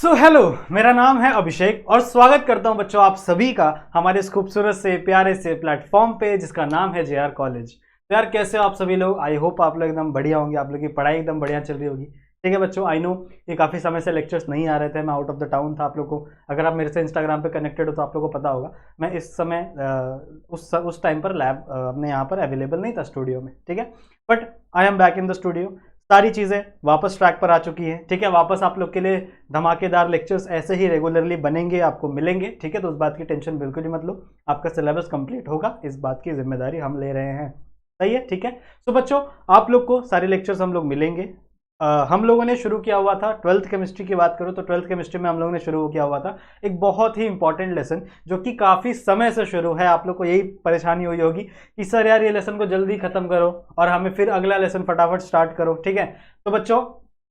Hello, मेरा नाम है अभिषेक और स्वागत करता हूं बच्चों आप सभी का हमारे इस खूबसूरत से प्यारे से प्लेटफॉर्म पे जिसका नाम है जेआर कॉलेज। तो यार कैसे हो आप सभी लोग? आई होप आप लोग एकदम बढ़िया होंगे, आप लोग की पढ़ाई एकदम बढ़िया चल रही होगी। ठीक है बच्चों, आई नो ये काफ़ी समय से लेक्चर्स नहीं आ रहे थे, मैं आउट ऑफ द टाउन था। आप लोग को अगर आप मेरे से इंस्टाग्राम पे कनेक्टेड हो तो आप लोग को पता होगा मैं इस समय उस टाइम पर लैब अपने यहाँ पर अवेलेबल नहीं था स्टूडियो में। ठीक है, but I am back in the studio. सारी चीज़ें वापस ट्रैक पर आ चुकी है। ठीक है, वापस आप लोग के लिए धमाकेदार लेक्चर्स ऐसे ही रेगुलरली बनेंगे, आपको मिलेंगे। ठीक है, तो उस बात की टेंशन बिल्कुल ही मत लो, आपका सिलेबस कंप्लीट होगा, इस बात की जिम्मेदारी हम ले रहे हैं। सही है, ठीक है। तो बच्चों आप लोग को सारे लेक्चर्स हम लोग मिलेंगे। हम लोगों ने शुरू किया हुआ था 12th केमिस्ट्री की बात करूं तो 12th केमिस्ट्री में हम लोगों ने शुरू किया हुआ था एक बहुत ही इंपॉर्टेंट लेसन जो कि काफ़ी समय से शुरू है। आप लोग को यही परेशानी हुई होगी कि सर यार ये लेसन को जल्दी खत्म करो और हमें फिर अगला लेसन फटाफट स्टार्ट करो। ठीक है, तो बच्चों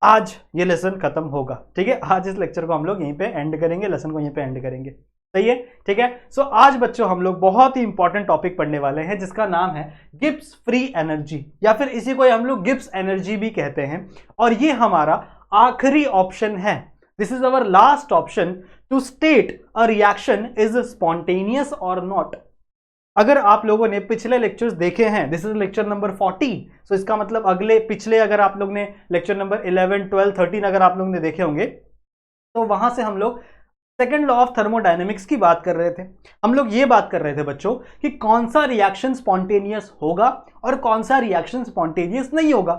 आज ये लेसन खत्म होगा। ठीक है, आज इस लेक्चर को हम लोग यहीं पे एंड करेंगे, लेसन को यहीं पे एंड करेंगे। सही है, ठीक है। सो आज बच्चों हम लोग बहुत ही इंपॉर्टेंट टॉपिक पढ़ने वाले हैं जिसका नाम है गिब्स फ्री एनर्जी, या फिर इसी को हम लोग गिब्स एनर्जी भी कहते हैं। और ये हमारा आखिरी ऑप्शन है। This is our last option to state a reaction is spontaneous और नॉट। अगर आप लोगों ने पिछले लेक्चर्स देखे हैं, this is lecture number 40, so इसका मतलब अगले पिछले अगर आप लोग ने लेक्चर नंबर 11, 12, 13 अगर आप लोग ने देखे होंगे तो वहां से हम लोग सेकेंड लॉ ऑफ थर्मोडायनेमिक्स की बात कर रहे थे। हम लोग ये बात कर रहे थे बच्चों कि कौन सा रिएक्शन स्पॉन्टेनियस होगा और कौन सा रिएक्शन स्पॉन्टेनियस नहीं होगा।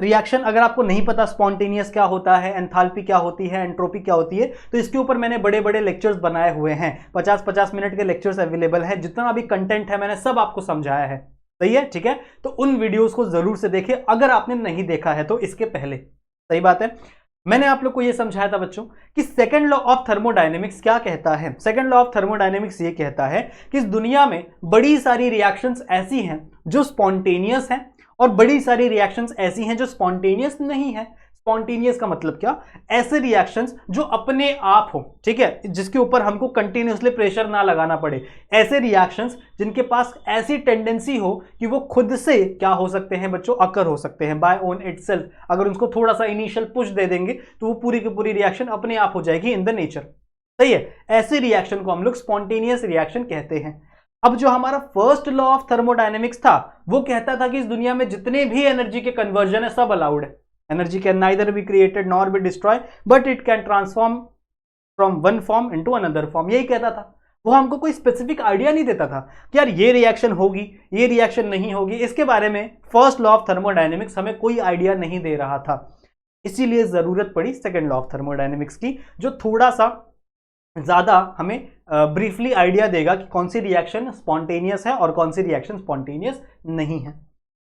रिएक्शन अगर आपको नहीं पता स्पॉन्टेनियस क्या होता है, एंथैल्पी क्या होती है, एंट्रोपी क्या होती है, तो इसके ऊपर मैंने बड़े बड़े लेक्चर्स बनाए हुए हैं। 50-50 मिनट के लेक्चर्स अवेलेबल है। जितना भी कंटेंट है मैंने सब आपको समझाया है। सही है, ठीक है। तो उन वीडियोस को जरूर से देखें अगर आपने नहीं देखा है तो इसके पहले। सही बात है। मैंने आप लोग को यह समझाया था बच्चों कि सेकंड लॉ ऑफ थर्मोडायनेमिक्स क्या कहता है। सेकंड लॉ ऑफ थर्मोडायनेमिक्स ये कहता है कि इस दुनिया में बड़ी सारी रिएक्शंस ऐसी हैं जो स्पॉन्टेनियस हैं और बड़ी सारी रिएक्शंस ऐसी हैं जो स्पॉन्टेनियस नहीं है। स्पॉन्टेनियस का मतलब क्या? ऐसे रिएक्शंस जो अपने आप हो, ठीक है, जिसके ऊपर हमको कंटिन्यूअसली प्रेशर ना लगाना पड़े। ऐसे रिएक्शंस जिनके पास ऐसी टेंडेंसी हो कि वो खुद से क्या हो सकते हैं बच्चों, अकर हो सकते हैं बाय ओन इटसेल्फ। अगर उसको थोड़ा सा इनिशियल पुश दे देंगे तो वो पूरी की पूरी रिएक्शन अपने आप हो जाएगी इन द नेचर। सही है, ऐसे रिएक्शन को हम लोग स्पॉन्टेनियस रिएक्शन कहते हैं। अब जो हमारा फर्स्ट लॉ ऑफ थर्मोडायनेमिक्स था वो कहता था कि इस दुनिया में जितने भी एनर्जी के कन्वर्जन है सब अलाउड है। Energy can neither be created nor be destroy but it can transform from one form into another form. यही कहता था। वो हमको कोई स्पेसिफिक आइडिया नहीं देता था कि यार ये रिएक्शन होगी, ये रिएक्शन नहीं होगी। इसके बारे में फर्स्ट लॉ ऑफ थर्मोडायनेमिक्स हमें कोई आइडिया नहीं दे रहा था। इसीलिए जरूरत पड़ी सेकेंड लॉ ऑफ थर्मोडायनेमिक्स की, जो थोड़ा सा ज्यादा हमें ब्रीफली आइडिया देगा कि कौन सी रिएक्शन स्पॉन्टेनियस है और कौन सी रिएक्शन स्पॉन्टेनियस नहीं है।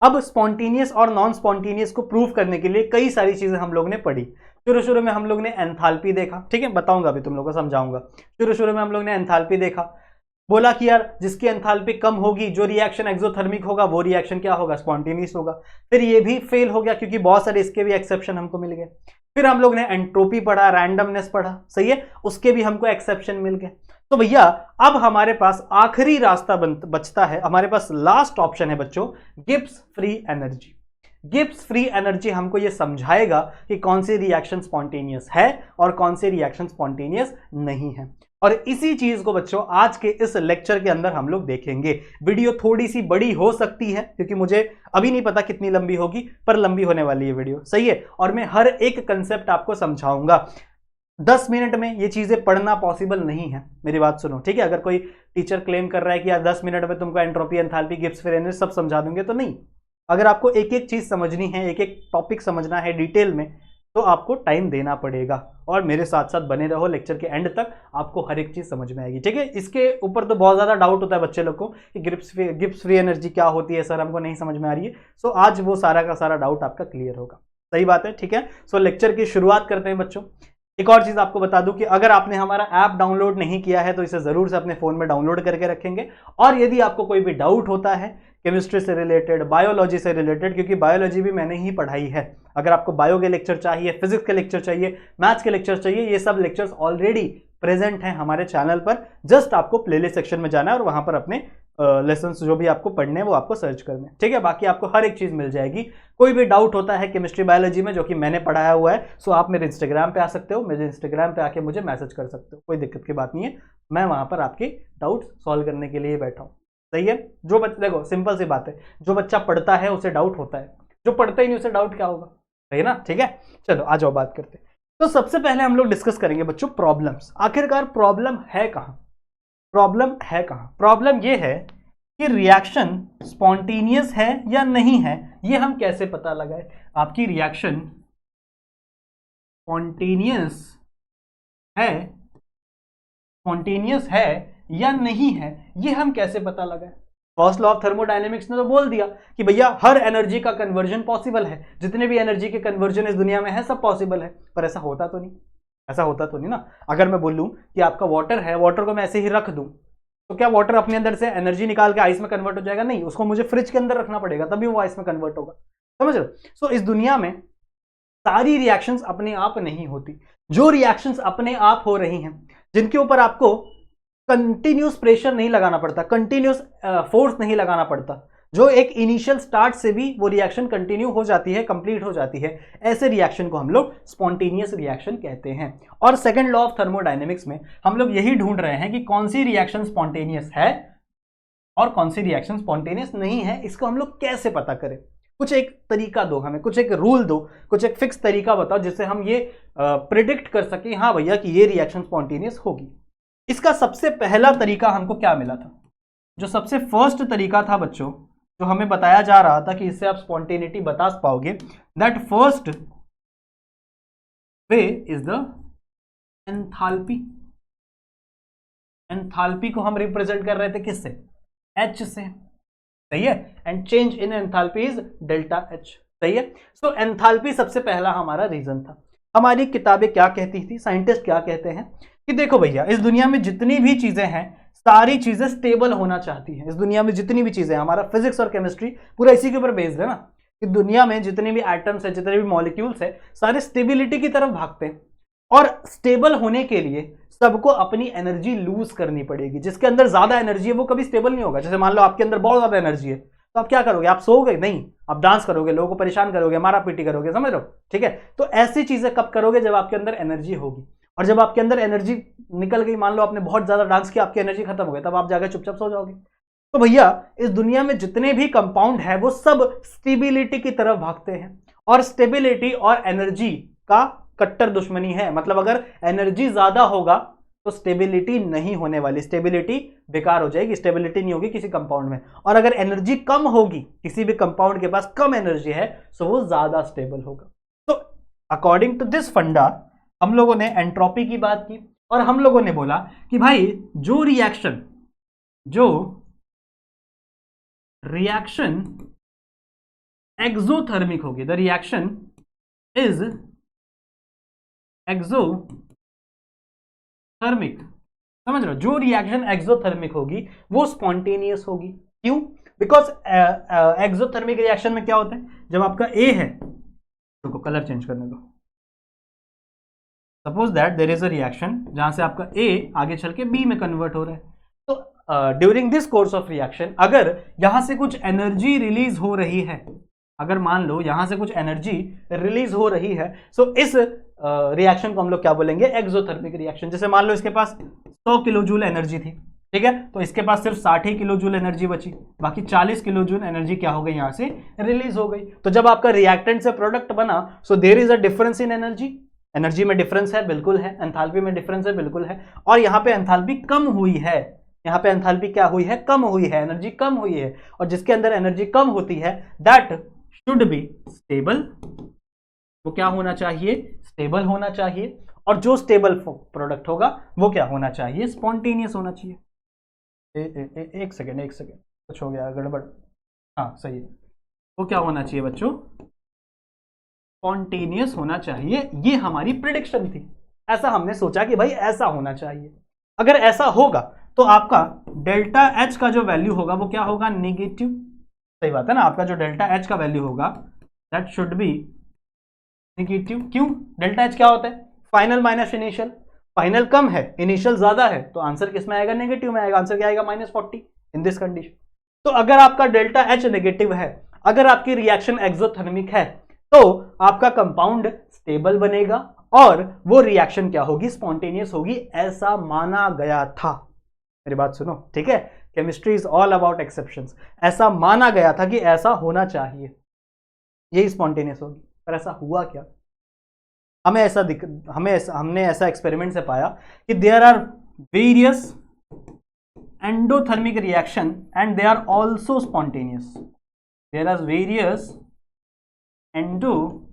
अब स्पॉन्टेनियस और नॉन स्पॉन्टेनियस को प्रूव करने के लिए कई सारी चीजें हम लोग ने पढ़ी। शुरू में हम लोग ने एंथैल्पी देखा। ठीक है, बताऊंगा अभी तुम लोगों को, समझाऊंगा। शुरू में हम लोग ने एंथैल्पी देखा। बोला कि यार जिसकी एंथैल्पी कम होगी, जो रिएक्शन एक्सोथर्मिक होगा, वो रिएक्शन क्या होगा, स्पॉन्टेनियस होगा। फिर ये भी फेल हो गया क्योंकि बहुत सारे इसके भी एक्सेप्शन हमको मिल गए। फिर हम लोग ने एंट्रोपी पढ़ा, रैंडमनेस पढ़ा। सही है, उसके भी हमको एक्सेप्शन मिल गए। तो भैया अब हमारे पास आखिरी रास्ता बचता है, हमारे पास लास्ट ऑप्शन है बच्चों, Gibbs free energy. Gibbs free energy हमको ये समझाएगा कि कौन सी रिएक्शन स्पॉन्टेनियस है और कौन सी रिएक्शन स्पॉन्टेनियस नहीं है। और इसी चीज को बच्चों आज के इस लेक्चर के अंदर हम लोग देखेंगे। वीडियो थोड़ी सी बड़ी हो सकती है क्योंकि मुझे अभी नहीं पता कितनी लंबी होगी, पर लंबी होने वाली है वीडियो। सही है, और मैं हर एक कंसेप्ट आपको समझाऊंगा। 10 मिनट में ये चीजें पढ़ना पॉसिबल नहीं है, मेरी बात सुनो। ठीक है, अगर कोई टीचर क्लेम कर रहा है कि यार 10 मिनट में तुमको entropy, enthalpy, Gibbs free energy सब समझा दूंगे, तो नहीं। अगर आपको एक एक चीज समझनी है, एक एक टॉपिक समझना है डिटेल में, तो आपको टाइम देना पड़ेगा और मेरे साथ साथ बने रहो लेक्चर के एंड तक, आपको हर एक चीज समझ में आएगी। ठीक है, इसके ऊपर तो बहुत ज्यादा डाउट होता है बच्चे लोग को कि गिब्स फ्री एनर्जी क्या होती है सर, हमको नहीं समझ में आ रही है। सो आज वो सारा का सारा डाउट आपका क्लियर होगा। सही बात है, ठीक है। सो लेक्चर की शुरुआत करते हैं बच्चों। एक और चीज आपको बता दूं कि अगर आपने हमारा ऐप डाउनलोड नहीं किया है तो इसे जरूर से अपने फोन में डाउनलोड करके रखेंगे। और यदि आपको कोई भी डाउट होता है केमिस्ट्री से रिलेटेड, बायोलॉजी से रिलेटेड, क्योंकि बायोलॉजी भी मैंने ही पढ़ाई है, अगर आपको बायो के लेक्चर चाहिए, फिजिक्स के लेक्चर चाहिए, मैथ्स के लेक्चर चाहिए, ये सब लेक्चर्स ऑलरेडी प्रेजेंट हैं हमारे चैनल पर। जस्ट आपको प्लेलिस्ट सेक्शन में जाना है और वहां पर अपने लेसन्स जो भी आपको पढ़ने हैं वो आपको सर्च करने हैं, ठीक है। बाकी आपको हर एक चीज़ मिल जाएगी। कोई भी डाउट होता है केमिस्ट्री बायोलॉजी में जो कि मैंने पढ़ाया हुआ है, सो आप मेरे इंस्टाग्राम पे आ सकते हो, मेरे इंस्टाग्राम पे आके मुझे मैसेज कर सकते हो, कोई दिक्कत की बात नहीं है। मैं वहाँ पर आपके डाउट्स सॉल्व करने के लिए बैठा हूँ, सही है। जो बच्चा, देखो सिंपल सी बात है, जो बच्चा पढ़ता है उसे डाउट होता है, जो पढ़ता ही नहीं उसे डाउट क्या होगा, सही है ना, ठीक है। चलो आ जाओ बात करते हैं। तो सबसे पहले हम लोग डिस्कस करेंगे बच्चों प्रॉब्लम्स। आखिरकार प्रॉब्लम है कहाँ? प्रॉब्लम है कहाँ? प्रॉब्लम ये है कि रिएक्शन स्पॉन्टेनियस है या नहीं है, ये हम कैसे पता लगाए। आपकी रिएक्शन स्पॉन्टेनियस है या नहीं है, ये हम कैसे पता लगाए। फर्स्ट लॉ ऑफ थर्मोडायनेमिक्स ने तो बोल दिया कि भैया हर एनर्जी का कन्वर्जन पॉसिबल है, जितने भी एनर्जी के कन्वर्जन इस दुनिया में है सब पॉसिबल है। पर ऐसा होता तो नहीं, ऐसा होता तो नहीं ना। अगर मैं बोलूं कि आपका वाटर है, वाटर को मैं ऐसे ही रख दूं, तो क्या वाटर अपने अंदर से एनर्जी निकाल के आइस में कन्वर्ट हो जाएगा? नहीं, उसको मुझे फ्रिज के अंदर रखना पड़ेगा तभी वो आइस में कन्वर्ट होगा, समझ रहे हो। सो इस दुनिया में सारी रिएक्शंस अपने आप नहीं होती। जो रिएक्शंस अपने आप हो रही हैं, जिनके ऊपर आपको कंटिन्यूस प्रेशर नहीं लगाना पड़ता, कंटिन्यूस फोर्स नहीं लगाना पड़ता, जो एक इनिशियल स्टार्ट से भी वो रिएक्शन कंटिन्यू हो जाती है, कंप्लीट हो जाती है, ऐसे रिएक्शन को हम लोग स्पॉन्टेनियस रिएक्शन कहते हैं। और सेकंड लॉ ऑफ थर्मोडायनेमिक्स में हम लोग यही ढूंढ रहे हैं कि कौन सी रिएक्शन स्पॉन्टेनियस है और कौन सी रिएक्शन स्पॉन्टेनियस नहीं है। इसको हम लोग कैसे पता करें? कुछ एक तरीका दो हमें, कुछ एक रूल दो, कुछ एक फिक्स तरीका बताओ जिससे हम ये प्रिडिक्ट कर सकें, हाँ भैया कि ये रिएक्शन स्पॉन्टेनियस होगी। इसका सबसे पहला तरीका हमको क्या मिला था? जो सबसे फर्स्ट तरीका था बच्चों, जो हमें बताया जा रहा था कि इससे आप स्पॉन्टेनिटी बता पाओगे, that first way is the enthalpy. Enthalpy को हम रिप्रेजेंट कर रहे थे किससे? H से, सही है। And change in enthalpy is delta H, सही है। सो एंथैल्पी सबसे पहला हमारा रीजन था। हमारी किताबें क्या कहती थी, साइंटिस्ट क्या कहते हैं कि देखो भैया, इस दुनिया में जितनी भी चीजें हैं सारी चीजें स्टेबल होना चाहती हैं। इस दुनिया में जितनी भी चीजें, हमारा फिजिक्स और केमिस्ट्री पूरा इसी के ऊपर बेस्ड है ना, कि दुनिया में जितने भी एटम्स है, जितने भी मॉलिक्यूल्स है, सारे स्टेबिलिटी की तरफ भागते हैं। और स्टेबल होने के लिए सबको अपनी एनर्जी लूज करनी पड़ेगी। जिसके अंदर ज्यादा एनर्जी है वो कभी स्टेबल नहीं होगा। जैसे मान लो आपके अंदर बहुत ज्यादा एनर्जी है, तो आप क्या करोगे? आप सोओगे नहीं, आप डांस करोगे, लोगों को परेशान करोगे, मारा पीटी करोगे, समझ रहे हो, ठीक है। तो ऐसी चीजें कब करोगे? जब आपके अंदर एनर्जी होगी। और जब आपके अंदर एनर्जी निकल गई, मान लो आपने बहुत ज्यादा डांस किया, आपकी एनर्जी खत्म हो गई, तब आप जाकर चुपचाप सो जाओगे। तो भैया इस दुनिया में जितने भी कंपाउंड है वो सब स्टेबिलिटी की तरफ भागते हैं। और स्टेबिलिटी और एनर्जी का कट्टर दुश्मनी है। मतलब अगर एनर्जी ज्यादा होगा तो स्टेबिलिटी नहीं होने वाली, स्टेबिलिटी बेकार हो जाएगी, स्टेबिलिटी नहीं होगी किसी कंपाउंड में। और अगर एनर्जी कम होगी, किसी भी कंपाउंड के पास कम एनर्जी है, तो वो ज्यादा स्टेबल होगा। तो अकॉर्डिंग टू दिस फंडा हम लोगों ने एंट्रोपी की बात की और हम लोगों ने बोला कि भाई जो रिएक्शन एक्सोथर्मिक होगी, द रिएक्शन इज एक्सोथर्मिक, समझ रहे हो। जो रिएक्शन एक्सोथर्मिक होगी वो स्पॉन्टेनियस होगी। क्यों? बिकॉज एक्सोथर्मिक रिएक्शन में क्या होता है, जब आपका ए है, तो कलर चेंज करने दो। Suppose that there is a reaction जहां से आपका ए आगे चल के बी में कन्वर्ट हो रहा है। तो during this course of reaction अगर यहां से कुछ एनर्जी रिलीज हो रही है, अगर मान लो यहां से कुछ एनर्जी रिलीज हो रही है, सो इस रिएक्शन को हम लोग क्या बोलेंगे? Exothermic reaction. जैसे मान लो इसके पास 100 किलो जूल एनर्जी थी, ठीक है, तो इसके पास सिर्फ 60 ही किलो जूल एनर्जी बची, बाकी 40 किलो जूल एनर्जी क्या हो गई? यहां से रिलीज हो गई। तो जब आपका रिएक्टेंट से प्रोडक्ट बना, so there is a difference in energy. Energy में डिफरेंस है, बिल्कुल है। एंथैल्पी में डिफरेंस है, बिल्कुल है। और यहाँ पे एंथैल्पी कम हुई है, यहाँ पे एंथैल्पी क्या हुई है? कम हुई है, एनर्जी कम हुई है। और जिसके अंदर एनर्जी कम होती है दैट शुड बी स्टेबल। वो क्या होना चाहिए? स्टेबल होना चाहिए। और जो स्टेबल प्रोडक्ट होगा वो क्या होना चाहिए? स्पॉन्टेनियस होना चाहिए। एक सेकेंड कुछ हो गया गड़बड़, हाँ सही है। वो क्या होना चाहिए बच्चों? स्पॉन्टेनियस होना चाहिए। ये हमारी प्रिडिक्शन थी, ऐसा हमने सोचा कि भाई ऐसा होना चाहिए। अगर ऐसा होगा तो आपका डेल्टा एच का जो वैल्यू होगा वो क्या होगा? नेगेटिव। सही बात है ना, आपका जो डेल्टा एच का वैल्यू होगा दैट शुड बी नेगेटिव। क्यों? डेल्टा एच क्या होता है? Final minus initial. फाइनल कम है, इनिशियल ज्यादा है, तो आंसर किस में आएगा? नेगेटिव में आएगा। आंसर क्या आएगा? -40। इन दिस कंडीशन। तो अगर आपका डेल्टा एच नेगेटिव है, अगर आपकी रिएक्शन एक्सोथर्मिक है, तो आपका कंपाउंड स्टेबल बनेगा और वो रिएक्शन क्या होगी, स्पॉन्टेनियस होगी, ऐसा माना गया था। मेरी बात सुनो, ठीक है, chemistry is all about exceptions. ऐसा माना गया था कि ऐसा होना चाहिए, यही स्पॉन्टेनियस होगी, पर ऐसा हुआ क्या? हमने ऐसा एक्सपेरिमेंट से पाया कि there are various endothermic reaction and they are also spontaneous. There are various endothermic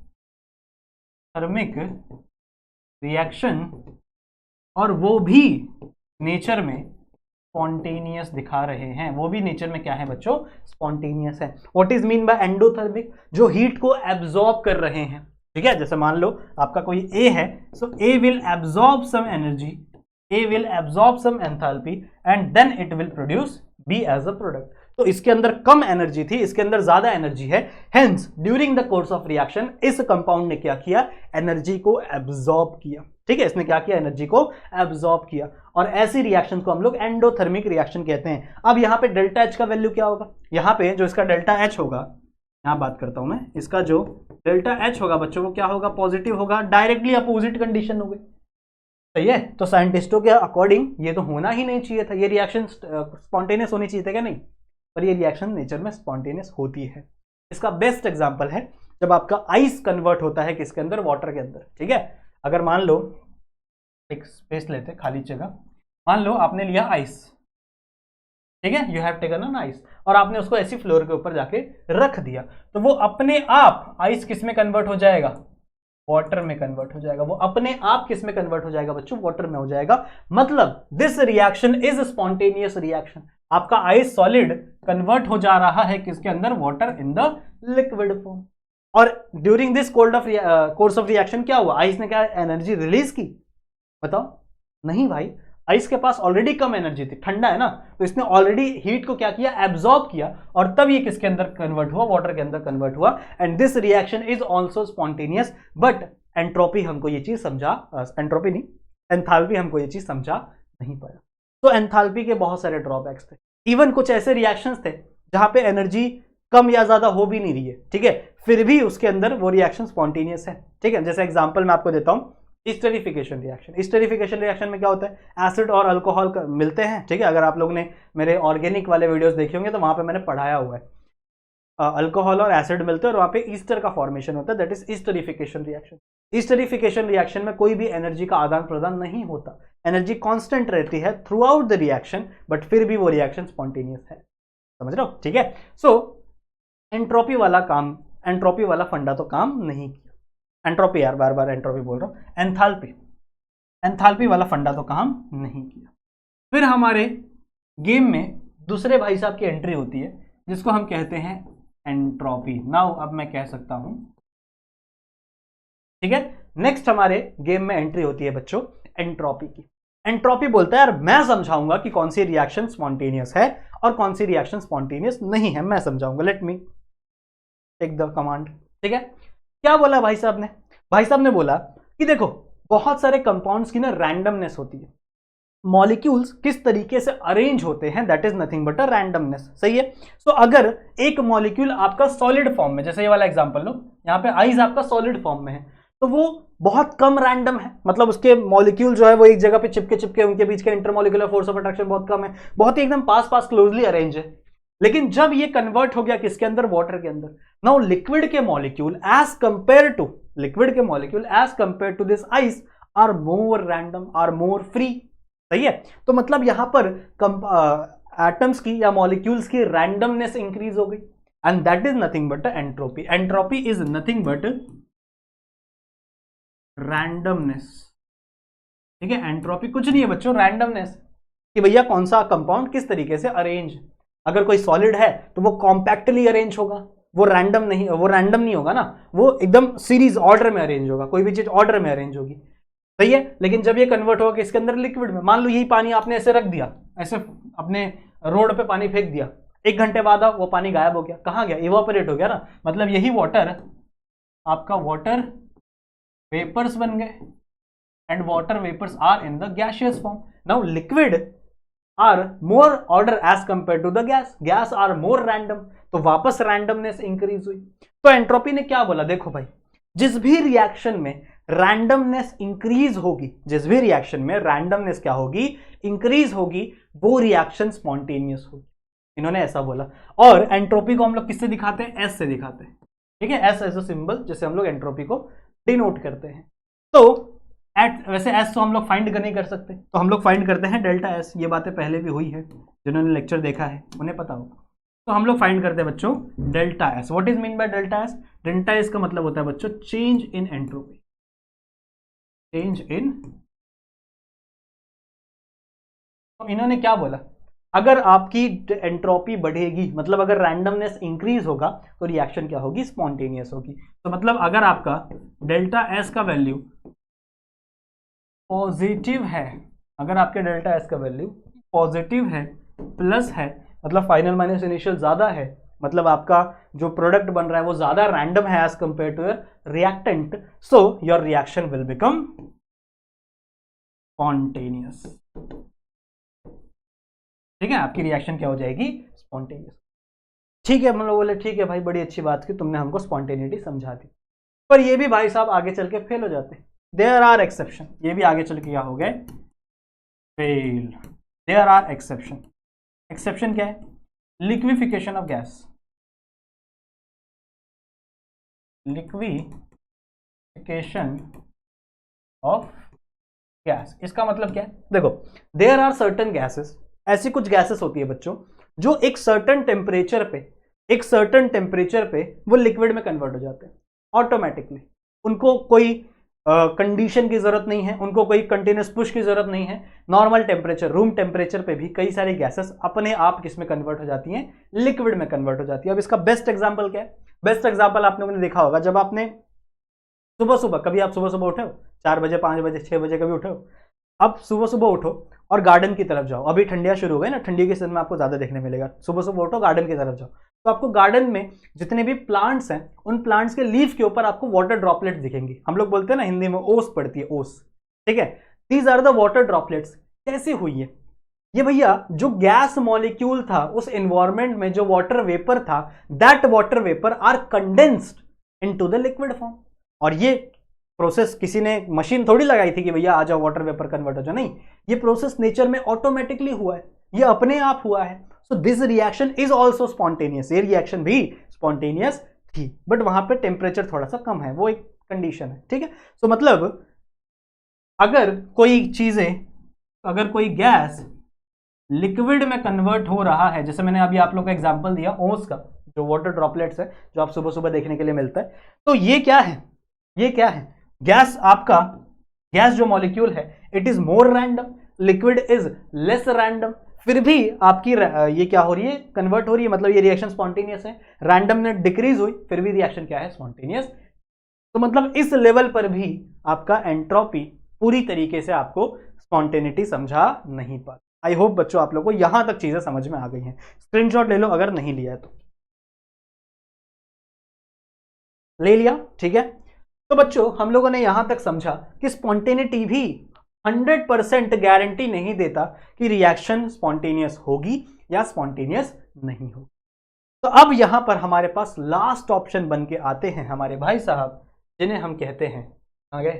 reaction और वो भी नेचर में स्पॉन्टेनियस दिखा रहे हैं, वो भी नेचर में क्या है बच्चों, स्पॉन्टेनियस है। What is mean bye endothermic, जो हीट को एब्जॉर्ब कर रहे हैं, ठीक है। जैसे मान लो आपका कोई ए है, so A will absorb some energy, A will absorb some enthalpy and then it will produce B as a product. तो इसके अंदर कम एनर्जी थी, इसके अंदर ज्यादा एनर्जी है, hence during the course of reaction इस कंपाउंड ने क्या किया, एनर्जी को एब्जॉर्ब किया, ठीक है, इसने क्या किया, एनर्जी को एब्जॉर्ब किया। और ऐसी रिएक्शन को हम लोग एंडोथर्मिक रिएक्शन कहते हैं। अब यहाँ पे डेल्टा एच का वैल्यू क्या होगा, यहाँ पे जो इसका डेल्टा एच होगा, यहाँ बात करता हूं मैं, इसका जो डेल्टा एच होगा बच्चों वो क्या होगा, पॉजिटिव होगा, डायरेक्टली अपोजिट कंडीशन हो गई, सही है। तो साइंटिस्टों के अकॉर्डिंग ये तो होना ही नहीं चाहिए था, ये रिएक्शन स्पॉन्टेनियस होनी चाहिए था क्या, नहीं, पर ये रिएक्शन नेचर में स्पॉन्टेनियस होती है। इसका बेस्ट एग्जांपल है जब आपका आइस कन्वर्ट होता है किसके अंदर, वाटर के अंदर, ठीक है। अगर मान लो एक स्पेस लेते, खाली जगह, मान लो आपने लिया आइस, ठीक है, you have taken an ice, और आपने उसको ऐसी फ्लोर के ऊपर जाके रख दिया, तो वो अपने आप आइस किस में कन्वर्ट हो जाएगा, वाटर में कन्वर्ट हो जाएगा। वो अपने आप किस में कन्वर्ट हो जाएगा बच्चों, वाटर में हो जाएगा। मतलब this reaction is spontaneous reaction. आपका आइस सॉलिड कन्वर्ट हो जा रहा है किसके अंदर, water in the liquid form. और during this course of reaction क्या हुआ, आइस ने क्या एनर्जी रिलीज की, बताओ, नहीं भाई, आइस के पास ऑलरेडी कम एनर्जी थी, ठंडा है ना, तो इसने ऑलरेडी हीट को क्या किया, एब्जॉर्ब किया, और तब ये किसके अंदर कन्वर्ट हुआ, वाटर के अंदर कन्वर्ट हुआ। And this reaction is also spontaneous, but entropy हमको ये चीज समझा, एंट्रोपी नहीं, एंथैल्पी हमको ये चीज समझा नहीं पाया। तो एंथैल्पी के बहुत सारे ड्रॉबैक्स थे, इवन कुछ ऐसे रिएक्शंस थे जहां पे एनर्जी कम या ज्यादा हो भी नहीं रही है, ठीक है, फिर भी उसके अंदर वो रिएक्शन स्पॉन्टेनियस है, ठीक है। जैसे एग्जांपल मैं आपको देता हूं, स्टेरिफिकेशन रिएक्शन। स्टेरिफिकेशन रिएक्शन में क्या होता है, एसिड और अल्कोहल मिलते हैं, ठीक है। अगर आप लोग ने मेरे ऑर्गेनिक वाले वीडियोस देखे होंगे तो वहां पे मैंने पढ़ाया हुआ है, अल्कोहल और एसिड मिलते हैं और वहां पे ईस्टर का फॉर्मेशन होता है, that is esterification reaction. Esterification reaction में कोई भी एनर्जी का आदान प्रदान नहीं होता, एनर्जी कांस्टेंट रहती है through out the reaction, but फिर भी वो रिएक्शन स्पॉन्टेनियस है, समझ रहे हो, ठीक है। सो एंट्रोपी वाला काम, एंट्रोपी वाला फंडा तो काम नहीं किया। एंट्रोपी, यार बार बार एंट्रोपी बोल रहा हूं, एंथैल्पी, एंथैल्पी वाला फंडा तो काम नहीं किया। फिर हमारे गेम में दूसरे भाई साहब की एंट्री होती है जिसको हम कहते हैं एंट्रोपी। नाउ अब मैं कह सकता हूं, ठीक है, नेक्स्ट हमारे गेम में एंट्री होती है बच्चों एंट्रोपी की। एंट्रोपी बोलता है यार मैं समझाऊंगा कि कौन सी रिएक्शन स्पॉन्टेनियस है और कौन सी रिएक्शन स्पॉन्टेनियस नहीं है, मैं समझाऊंगा, let me take the command, ठीक है। क्या बोला भाई साहब ने, भाई साहब ने बोला कि देखो बहुत सारे कंपाउंड्स की ना रैंडमनेस होती है, मॉलिक्यूल्स किस तरीके से अरेंज होते हैं, that is nothing but a randomness, सही है। सो अगर एक मॉलिक्यूल आपका सॉलिड फॉर्म में, जैसे ये वाला एग्जांपल लो, यहाँ पे आइस आपका सॉलिड फॉर्म में है, तो वो बहुत कम रैंडम है, मतलब उसके मॉलिक्यूल जो है वो एक जगह पे चिपके चिपके, उनके बीच के इंटरमॉलिक्यूलर फोर्स ऑफ अट्रैक्शन बहुत कम है, बहुत ही एकदम पास पास क्लोजली अरेंज है। लेकिन जब ये कन्वर्ट हो गया किसके अंदर, वाटर के अंदर, नाउ लिक्विड के molecule as compare to, liquid के molecule as compare to this ice are more random, are more free, सही है। तो मतलब यहां पर एटम्स की या मॉलिक्यूल्स की रैंडमनेस इंक्रीज हो गई, and that is nothing but entropy. Entropy is nothing but randomness, ठीक है। एंट्रोपी कुछ नहीं है बच्चों, रैंडमनेस, कि भैया कौन सा कंपाउंड किस तरीके से अरेंज, अगर कोई सॉलिड है तो वो कॉम्पैक्टली अरेंज होगा, वो रैंडम नहीं, वो रैंडम नहीं होगा ना, वो एकदम सीरीज ऑर्डर में अरेंज होगा, कोई भी चीज ऑर्डर में अरेंज होगी, सही है। लेकिन जब ये कन्वर्ट होगा इसके अंदर लिक्विड में, मान लो यही पानी आपने ऐसे रख दिया, ऐसे अपने रोड पे पानी फेंक दिया, 1 घंटे बाद वो पानी गायब हो गया, कहां गया, इवापोरेट हो गया ना, मतलब यही वाटर आपका वाटर वेपर्स बन गए, and water vapours are in the gaseous form. Now liquid are more order as compare to the gas, gas are more random, तो वापस रैंडमनेस इंक्रीज हुई। तो एंट्रोपी ने क्या बोला, देखो भाई जिस भी रिएक्शन में रैंडमनेस इंक्रीज होगी, जिस भी रिएक्शन में रैंडमनेस क्या होगी, इंक्रीज होगी, वो रिएक्शन स्पॉन्टेनियस होगी, इन्होंने ऐसा बोला। और एंट्रोपी को हम लोग किससे दिखाते हैं, एस से दिखाते हैं, ठीक है, एस एज अ सिंबल जिससे हम लोग एंट्रोपी को डिनोट करते हैं। तो वैसे एस तो हम लोग फाइंड नहीं कर सकते, तो हम लोग फाइंड करते हैं डेल्टा एस, ये बातें पहले भी हुई है, जिन्होंने लेक्चर देखा है उन्हें पता होगा। तो हम लोग फाइंड करते हैं बच्चों delta S. What is mean by delta S, delta S का मतलब होता है बच्चों change in entropy, change in. तो इन्होंने क्या बोला, अगर आपकी एंट्रोपी बढ़ेगी, मतलब अगर रैंडमनेस इंक्रीज होगा तो रिएक्शन क्या होगी, स्पॉन्टेनियस होगी। तो मतलब अगर आपका डेल्टा एस का वैल्यू पॉजिटिव है, अगर आपके डेल्टा एस का वैल्यू पॉजिटिव है, प्लस है, मतलब फाइनल माइनस इनिशियल ज्यादा है, मतलब आपका जो प्रोडक्ट बन रहा है वो ज्यादा रैंडम है as compare to reactant, so your reaction will become spontaneous. ठीक है, आपकी रिएक्शन क्या हो जाएगी, स्पॉन्टेनियस। ठीक है, हम लोग बोले ठीक है भाई, बड़ी अच्छी बात की, तुमने हमको स्पॉन्टेनिटी समझा दी, पर ये भी भाई साहब आगे चल के फेल हो जाते हैं। देयर आर एक्सेप्शन, ये भी आगे चल के क्या हो गए, fail. There are exception, exception क्या है, liquefaction of gas, liquefaction of gas, इसका मतलब क्या है, देखो देयर आर सर्टेन गैसेस, ऐसी कुछ गैसेस होती है बच्चों जो एक सर्टेन टेम्परेचर पे, एक सर्टेन टेम्परेचर पे वो लिक्विड में कन्वर्ट हो जाते हैं ऑटोमेटिकली, उनको कोई कंडीशन की जरूरत नहीं है, उनको कोई कंटिन्यूस पुश की जरूरत नहीं है, नॉर्मल टेम्परेचर रूम टेम्परेचर पे भी कई सारी गैसेस अपने आप किसमें कन्वर्ट हो जाती हैं, लिक्विड में कन्वर्ट हो जाती है। अब इसका बेस्ट एग्जांपल क्या है, बेस्ट एग्जांपल आप लोगों ने देखा होगा, जब आपने सुबह सुबह, कभी आप सुबह सुबह उठे हो 4 बजे 5 बजे 6 बजे कभी उठे हो, अब सुबह सुबह उठो और गार्डन की तरफ जाओ, अभी ठंडियां शुरू हो गई ना, ठंडी के सीजन में आपको ज्यादा देखने मिलेगा, सुबह सुबह उठो गार्डन की तरफ जाओ, तो आपको गार्डन में जितने भी प्लांट्स हैं उन प्लांट्स के लीफ के ऊपर आपको वाटर ड्रॉपलेट्स दिखेंगी, हम लोग बोलते हैं ना हिंदी में ओस पड़ती है, ओस, ठीक है, these are the water droplets. कैसे हुई है ये भैया, जो गैस मॉलिक्यूल था उस एनवायरमेंट में, जो वाटर वेपर था, that water vapour are condensed into the liquid form. और ये प्रोसेस किसी ने मशीन थोड़ी लगाई थी कि भैया आ जाओ वाटर वेपर कन्वर्ट हो जाओ, नहीं, ये प्रोसेस नेचर में ऑटोमेटिकली हुआ है, ये अपने आप हुआ है। So this reaction is also spontaneous, ये रिएक्शन भी स्पॉन्टेनियस थी, बट वहां पे टेम्परेचर थोड़ा सा कम है, वो एक कंडीशन है, ठीक है। सो मतलब अगर कोई चीजें, अगर कोई गैस लिक्विड में कन्वर्ट हो रहा है, जैसे मैंने अभी आप लोग का एग्जांपल दिया ओस का, जो वाटर ड्रॉपलेट्स है जो आप सुबह सुबह देखने के लिए मिलता है, तो ये क्या है, ये क्या है, गैस, आपका गैस जो मॉलिक्यूल है it is more random, liquid is less random, फिर भी आपकी ये क्या हो रही है, कन्वर्ट हो रही है, मतलब ये रिएक्शन स्पॉन्टेनियस है, रैंडमनेस डिक्रीज हुई, फिर भी रिएक्शन क्या है, स्पॉन्टेनियस। तो मतलब इस लेवल पर भी आपका एंट्रोपी पूरी तरीके से आपको स्पॉन्टेनिटी समझा नहीं पा। आई होप बच्चों आप लोगों को यहां तक चीजें समझ में आ गई हैं, स्क्रीनशॉट ले लो अगर नहीं लिया है तो। ले लिया, ठीक है। तो बच्चों हम लोगों ने यहां तक समझा कि स्पॉन्टेनिटी भी 100% गारंटी नहीं देता कि रिएक्शन स्पॉन्टेनियस होगी या स्पॉन्टेनियस नहीं होगी। तो अब यहां पर हमारे पास लास्ट ऑप्शन बन के आते हैं हमारे भाई साहब, जिन्हें हम कहते हैं, आगे,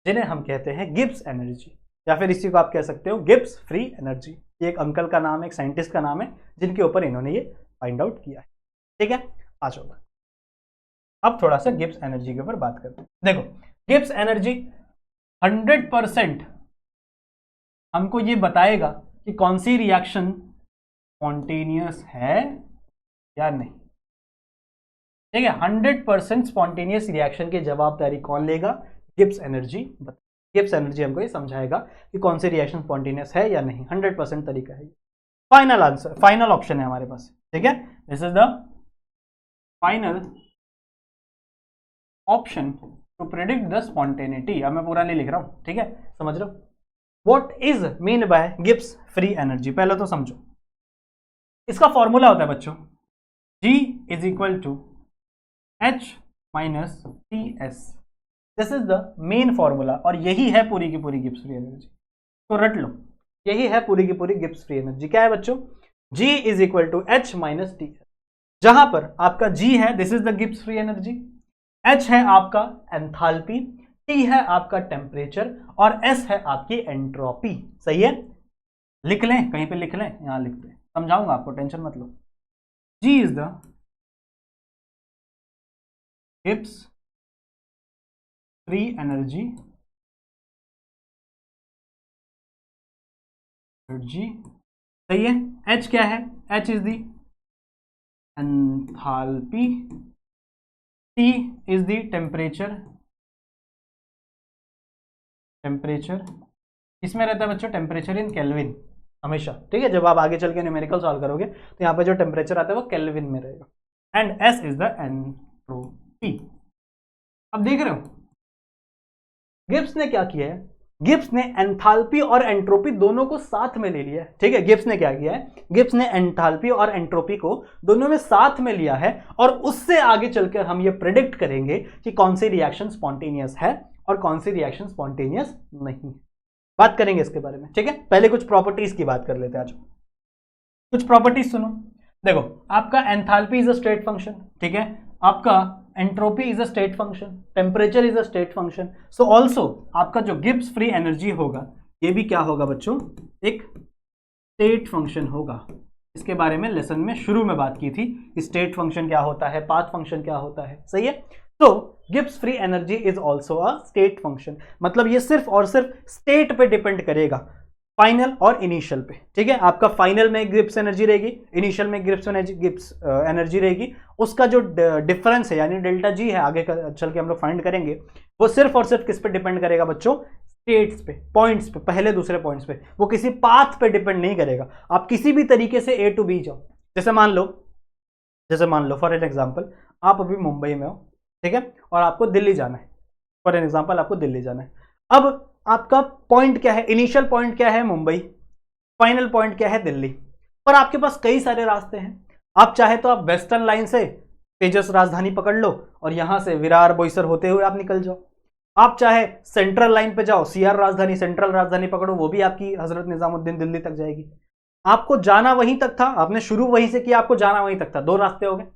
जिन्हें हम कहते हैं गिब्स एनर्जी, या फिर इसी को आप कह सकते हो गिब्स फ्री एनर्जी। ये एक अंकल का नाम है, एक साइंटिस्ट का नाम है, जिनके ऊपर इन्होंने ये फाइंड आउट किया है, ठीक है। आ जाओ अब थोड़ा सा गिब्स एनर्जी के ऊपर बात करते हैं। देखो गिब्स एनर्जी 100% हमको ये बताएगा कि कौन सी रिएक्शन स्पॉन्टेनियस है या नहीं, ठीक है। 100% स्पॉन्टेनियस रिएक्शन की जवाबदारी कौन लेगा, गिब्स एनर्जी। गिब्स एनर्जी हमको ये समझाएगा कि कौन सी रिएक्शन स्पॉन्टेनियस है या नहीं, 100% तरीका है। फाइनल आंसर, फाइनल ऑप्शन है हमारे पास, ठीक है, this is the final option to predict the spontaneity. अब मैं पूरा नहीं लिख रहा हूं, ठीक है, समझ लो what is mean by Gibbs free energy. पहले तो समझो, इसका फॉर्मूला होता है बच्चों G is equal to H minus TS, this is the main formula, और यही है पूरी की पूरी गिब्स फ्री एनर्जी। तो रट लो, यही है पूरी की पूरी गिब्स फ्री एनर्जी। क्या है बच्चों? G is equal to H minus T. जहां पर आपका G है, this is the Gibbs free energy, H है आपका एंथैल्पी, T है आपका टेम्परेचर और S है आपकी एंट्रोपी। सही है, लिख लें, कहीं पे लिख लें, यहां लिखते हैं, समझाऊंगा आपको, टेंशन मत लो। G is the Gibbs free energy, सही है। H क्या है? H is the enthalpy, T is the temperature, temperature इसमें रहता है बच्चों टेम्परेचर इन केल्विन हमेशा, ठीक है। जब आप आगे चल के न्यूमेरिकल सॉल्व करोगे तो यहाँ पे जो टेम्परेचर आता है वो केल्विन में रहेगा। And S is the entropy. अब देख रहे हो गिब्स ने क्या किया है? गिब्स ने एंथैल्पी और एंट्रोपी दोनों को साथ में ले लिया है, ठीक है। गिब्स ने क्या किया है? गिब्स ने एंथैल्पी और एंट्रोपी को दोनों में साथ में लिया है और उससे आगे चलकर हम ये प्रेडिक्ट करेंगे कि कौन सी रिएक्शन स्पॉन्टेनियस है और कौन सी रिएक्शन स्पॉन्टेनियस नहीं है। बात करेंगे इसके बारे में, ठीक है। पहले कुछ प्रॉपर्टीज की बात कर लेते हैं आज। कुछ प्रॉपर्टीज सुनो, देखो आपका enthalpy is a state function, ठीक है। आपका entropy is a state function, temperature is a state function, so also आपका जो गिब्स फ्री एनर्जी होगा ये भी क्या होगा बच्चों? एक स्टेट फंक्शन होगा। इसके बारे में लेसन में शुरू में बात की थी कि स्टेट फंक्शन क्या होता है, पाथ फंक्शन क्या होता है, सही है। तो Gibbs free energy is also a state function, मतलब ये सिर्फ और सिर्फ स्टेट पे डिपेंड करेगा, फाइनल और इनिशियल पे, ठीक है। आपका फाइनल में गिब्स एनर्जी रहेगी, इनिशियल में गिब्स एनर्जी रहेगी। उसका जो डिफरेंस है यानी डेल्टा जी है, आगे चल के हम लोग फाइंड करेंगे, वो सिर्फ और सिर्फ किस पे डिपेंड करेगा बच्चों? स्टेट्स पे, पॉइंट्स पे, पहले दूसरे पॉइंट्स पे, वो किसी पाथ पे डिपेंड नहीं करेगा। आप किसी भी तरीके से ए टू बी जाओ, जैसे मान लो फॉर एन एग्जाम्पल आप अभी मुंबई में हो, ठीक है, और आपको दिल्ली जाना है, फॉर एन एग्जाम्पल आपको दिल्ली जाना है। अब आपका पॉइंट क्या है? इनिशियल पॉइंट क्या है? मुंबई। फाइनल पॉइंट क्या है? दिल्ली। पर आपके पास कई सारे रास्ते हैं, आप चाहे तो आप वेस्टर्न लाइन से तेजस राजधानी पकड़ लो और यहां से विरार बोईसर होते हुए आप निकल जाओ। आप चाहे सेंट्रल लाइन पे जाओ, सीआर राजधानी, सेंट्रल राजधानी पकड़ो, वो भी आपकी हजरत निजामुद्दीन दिल्ली तक जाएगी। आपको जाना वहीं तक था, आपने शुरू वहीं से किया, आपको जाना वहीं तक था, दो रास्ते हो गए,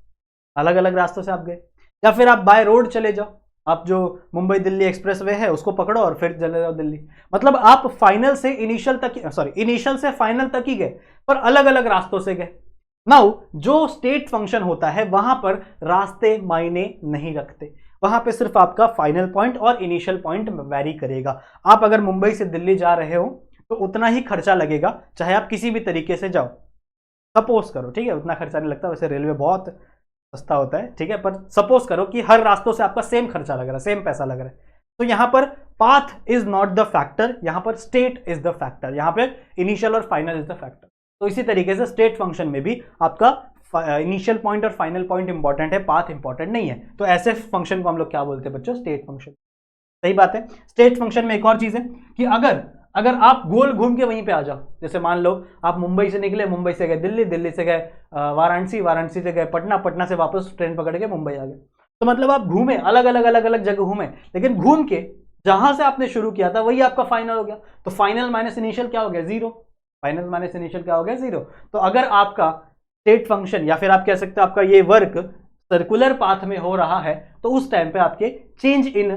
अलग अलग रास्तों से आप गए। या फिर आप बाय रोड चले जाओ, आप जो मुंबई दिल्ली एक्सप्रेसवे है उसको पकड़ो और फिर चले जाओ दिल्ली। मतलब आप फाइनल से इनिशियल तक, इनिशियल से फाइनल तक ही गए, पर अलग अलग रास्तों से गए। नाउ जो स्टेट फंक्शन होता है वहां पर रास्ते मायने नहीं रखते, वहां पे सिर्फ आपका फाइनल पॉइंट और इनिशियल पॉइंट वेरी करेगा। आप अगर मुंबई से दिल्ली जा रहे हो तो उतना ही खर्चा लगेगा, चाहे आप किसी भी तरीके से जाओ, सपोज करो, ठीक है, उतना खर्चा नहीं लगता, वैसे रेलवे बहुत सस्ता होता है, ठीक है, पर सपोज करो कि हर रास्तों से आपका सेम खर्चा लग रहा है, सेम पैसा लग रहा है, तो यहां पर path is not the factor, यहां पर स्टेट इज द फैक्टर, यहां पे इनिशियल और फाइनल इज द फैक्टर। तो इसी तरीके से स्टेट फंक्शन में भी आपका इनिशियल पॉइंट और फाइनल पॉइंट इंपॉर्टेंट है, पाथ इंपॉर्टेंट नहीं है। तो ऐसे फंक्शन को हम लोग क्या बोलते हैं बच्चों? State function. सही बात है। स्टेट फंक्शन में एक और चीज है कि अगर आप गोल घूम के वहीं पे आ जाओ, जैसे मान लो आप मुंबई से निकले, मुंबई से गए दिल्ली, दिल्ली से गए वाराणसी, वाराणसी से गए पटना, पटना से वापस ट्रेन पकड़ के मुंबई आ गए, तो मतलब आप घूमे, अलग अलग जगह घूमे, लेकिन घूम के जहां से आपने शुरू किया था वही आपका फाइनल हो गया। तो फाइनल माइनस इनिशियल क्या हो गया? जीरो। फाइनल माइनस इनिशियल क्या हो गया? जीरो। तो अगर आपका स्टेट फंक्शन या फिर आप कह सकते हो आपका ये वर्क सर्कुलर पाथ में हो रहा है, तो उस टाइम पे आपके change in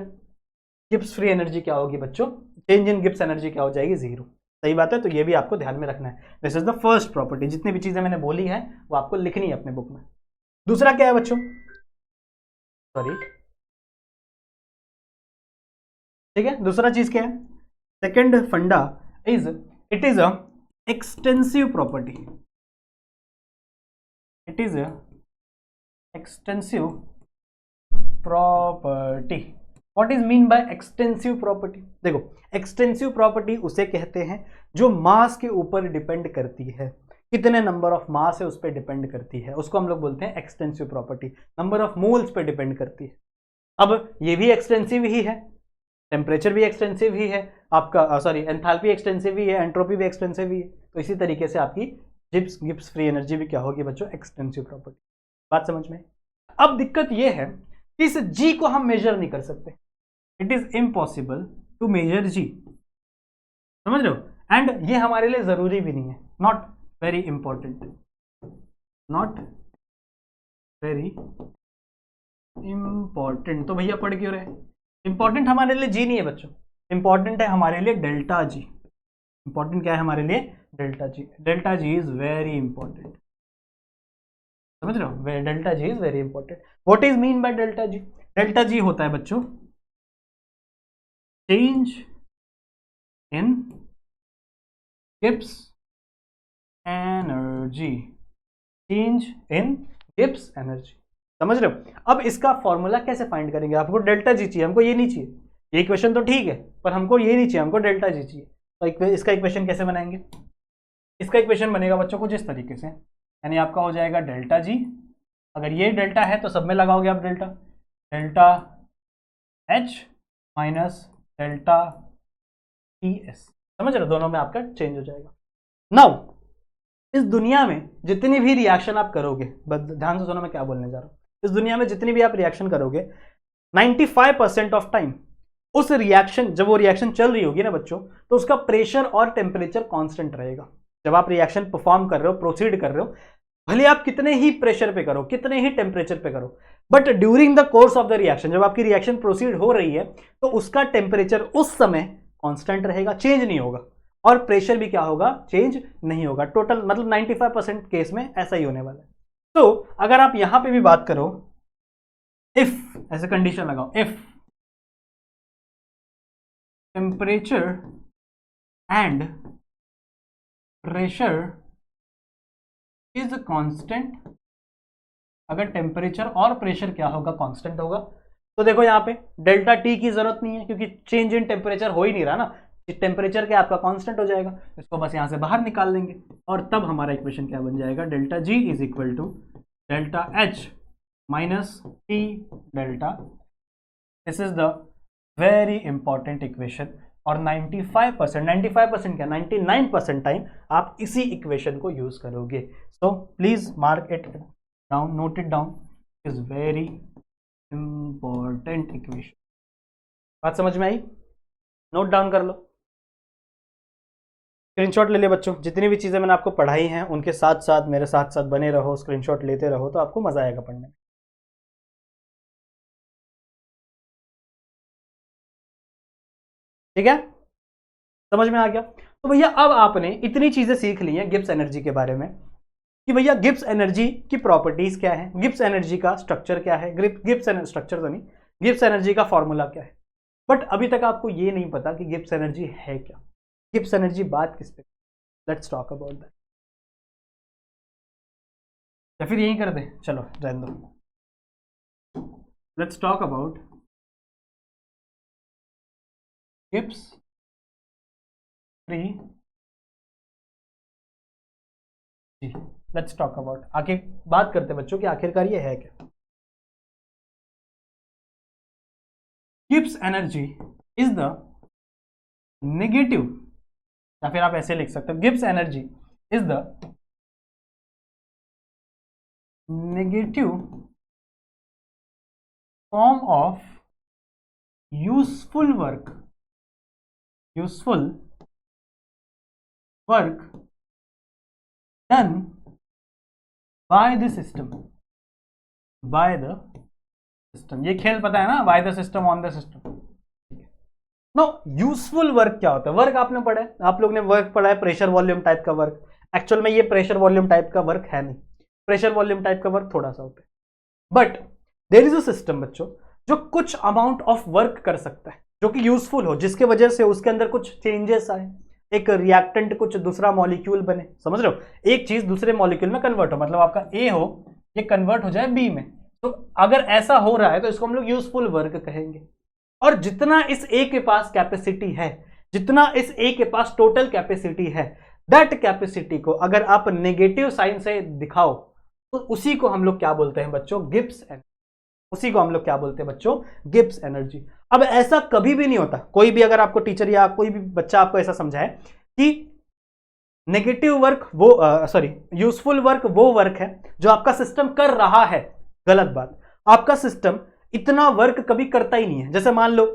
Gibbs free energy क्या होगी बच्चों? चेंज इन गिब्स एनर्जी क्या हो जाएगी? जीरो। सही बात है। तो ये भी आपको ध्यान में रखना है। This is the first property. जितनी भी चीजें मैंने बोली है वो आपको लिखनी है अपने बुक में। दूसरा क्या है बच्चों? सॉरी, ठीक है, दूसरा चीज क्या है? सेकेंड फंडा is it is a extensive property. It is extensive property. What is mean bye extensive property? देखो, एक्सटेंसिव प्रॉपर्टी उसे कहते हैं जो मास के ऊपर डिपेंड करती है, कितने नंबर ऑफ मास है उस पर डिपेंड करती है, उसको हम लोग बोलते हैं extensive property. Number of moles पे डिपेंड करती है। अब ये भी एक्सटेंसिव ही है, टेम्परेचर भी एक्सटेंसिव ही है आपका, सॉरी एंथैल्पी एक्सटेंसिव ही है, एंट्रोपी भी एक्सटेंसिव ही है। तो इसी तरीके से आपकी गिब्स फ्री एनर्जी भी क्या होगी बच्चों? Extensive property. बात समझ में? अब दिक्कत यह है कि इस जी को हम मेजर नहीं कर सकते। It is impossible to measure G. समझ रहे हो? एंड ये हमारे लिए जरूरी भी नहीं है, not very important, not very important. तो भैया पढ़ क्यों रहे? इंपॉर्टेंट हमारे लिए जी नहीं है बच्चों, इंपॉर्टेंट है हमारे लिए डेल्टा जी। इंपॉर्टेंट क्या है हमारे लिए? Delta G. Delta G is very important, समझ रहे हो? Delta G is very important. What is mean by delta G? Delta G होता है बच्चों change in Gibbs energy, change in Gibbs energy, समझ रहे हो? अब इसका फॉर्मूला कैसे फाइंड करेंगे? आपको डेल्टा जी चाहिए, हमको ये नहीं चाहिए। ये इक्वेशन तो ठीक है पर हमको ये नहीं चाहिए, हमको डेल्टा जी चाहिए। तो इसका इक्वेशन कैसे बनाएंगे? इसका इक्वेशन बनेगा बच्चों कुछ इस तरीके से, यानी आपका हो जाएगा डेल्टा जी, अगर ये डेल्टा है तो सब में लगाओगे आप delta, delta H minus delta T S, समझ रहे हो? दोनों में आपका चेंज हो जाएगा। नाउ इस दुनिया में जितनी भी रिएक्शन आप करोगे, ध्यान से सुनो मैं क्या बोलने जा रहा हूं, इस दुनिया में जितनी भी आप रिएक्शन करोगे 95% ऑफ टाइम उस रिएक्शन, जब वो रिएक्शन चल रही होगी ना बच्चों, तो उसका प्रेशर और टेम्परेचर कांस्टेंट रहेगा। जब आप रिएक्शन परफॉर्म कर रहे हो, प्रोसीड कर रहे हो, भले आप कितने ही प्रेशर पे करो, कितने ही टेम्परेचर पे करो, but during the course of the reaction, जब आपकी रिएक्शन प्रोसीड हो रही है तो उसका टेम्परेचर उस समय कांस्टेंट रहेगा, चेंज नहीं होगा, और प्रेशर भी क्या होगा? चेंज नहीं होगा। टोटल मतलब 95% केस में ऐसा ही होने वाला है। तो अगर आप यहां पे भी बात करो, इफ ऐसे कंडीशन लगाओ, if temperature and pressure is constant, अगर टेम्परेचर और प्रेशर क्या होगा? कांस्टेंट होगा। तो देखो यहां पे डेल्टा टी की जरूरत नहीं है क्योंकि चेंज इन टेम्परेचर हो ही नहीं रहा ना, टेम्परेचर क्या आपका कांस्टेंट हो जाएगा, इसको बस यहां से बाहर निकाल देंगे और तब हमारा इक्वेशन क्या बन जाएगा? Delta G is equal to delta H minus T delta. This is the very important equation और 95% क्या 99% टाइम आप इसी इक्वेशन को यूज करोगे। So please mark it down, note it down, is very important equation. बात समझ में आई? Note down कर लो, स्क्रीनशॉट ले ले बच्चों। जितनी भी चीजें मैंने आपको पढ़ाई हैं उनके साथ साथ मेरे साथ साथ बने रहो, स्क्रीनशॉट लेते रहो, तो आपको मजा आएगा पढ़ने में। ठीक है, समझ में आ गया? तो भैया अब आपने इतनी चीजें सीख ली हैं गिब्स एनर्जी के बारे में कि भैया गिब्स एनर्जी की प्रॉपर्टीज क्या है, गिब्स एनर्जी का स्ट्रक्चर क्या है, गिब्स स्ट्रक्चर तो नहीं, गिब्स एनर्जी का फॉर्मूला क्या है। बट अभी तक आपको ये नहीं पता कि गिब्स एनर्जी है क्या, गिब्स एनर्जी बात किस पे। लेट्स टॉक अबाउट दैट, या फिर यही कर दे, चलो रहने दो। Let's talk about Gibbs free G. Let's talk about, आखिर बात करते हैं बच्चों कि आखिरकार ये है क्या। Gibbs energy is the negative, या फिर आप ऐसे लिख सकते हो, Gibbs energy is the negative form of useful work, useful work done by the system, by the system। ये खेल पता है ना, by the system on the system। No useful work क्या होता है? वर्क आपने पढ़ा है, आप लोग ने वर्क पढ़ा है प्रेशर वॉल्यूम टाइप का वर्क। एक्चुअल में ये प्रेशर वॉल्यूम टाइप का वर्क है नहीं, प्रेशर वॉल्यूम टाइप का वर्क थोड़ा सा होता है, but there is a system बच्चों जो कुछ अमाउंट ऑफ वर्क कर सकता है, जो कि यूजफुल हो, जिसके वजह से उसके अंदर कुछ चेंजेस आए, एक रिएक्टेंट कुछ दूसरा मॉलिक्यूल बने, समझ रहे हो? एक चीज दूसरे मॉलिक्यूल में कन्वर्ट हो, मतलब आपका ए हो, ये कन्वर्ट हो जाए बी में। तो अगर ऐसा हो रहा है तो इसको हम लोग यूजफुल वर्क कहेंगे। और जितना इस ए के पास कैपेसिटी है, जितना इस ए के पास टोटल कैपेसिटी है, दैट कैपेसिटी को अगर आप नेगेटिव साइन से दिखाओ तो उसी को हम लोग क्या बोलते हैं बच्चों? Gibbs energy. उसी को हम लोग क्या बोलते हैं बच्चों? Gibbs energy. अब ऐसा कभी भी नहीं होता, कोई भी अगर आपको टीचर या कोई भी बच्चा आपको ऐसा समझाए कि नेगेटिव वर्क वो सॉरी यूजफुल वर्क वो वर्क है जो आपका सिस्टम कर रहा है, गलत बात। आपका सिस्टम इतना वर्क कभी करता ही नहीं है। जैसे मान लो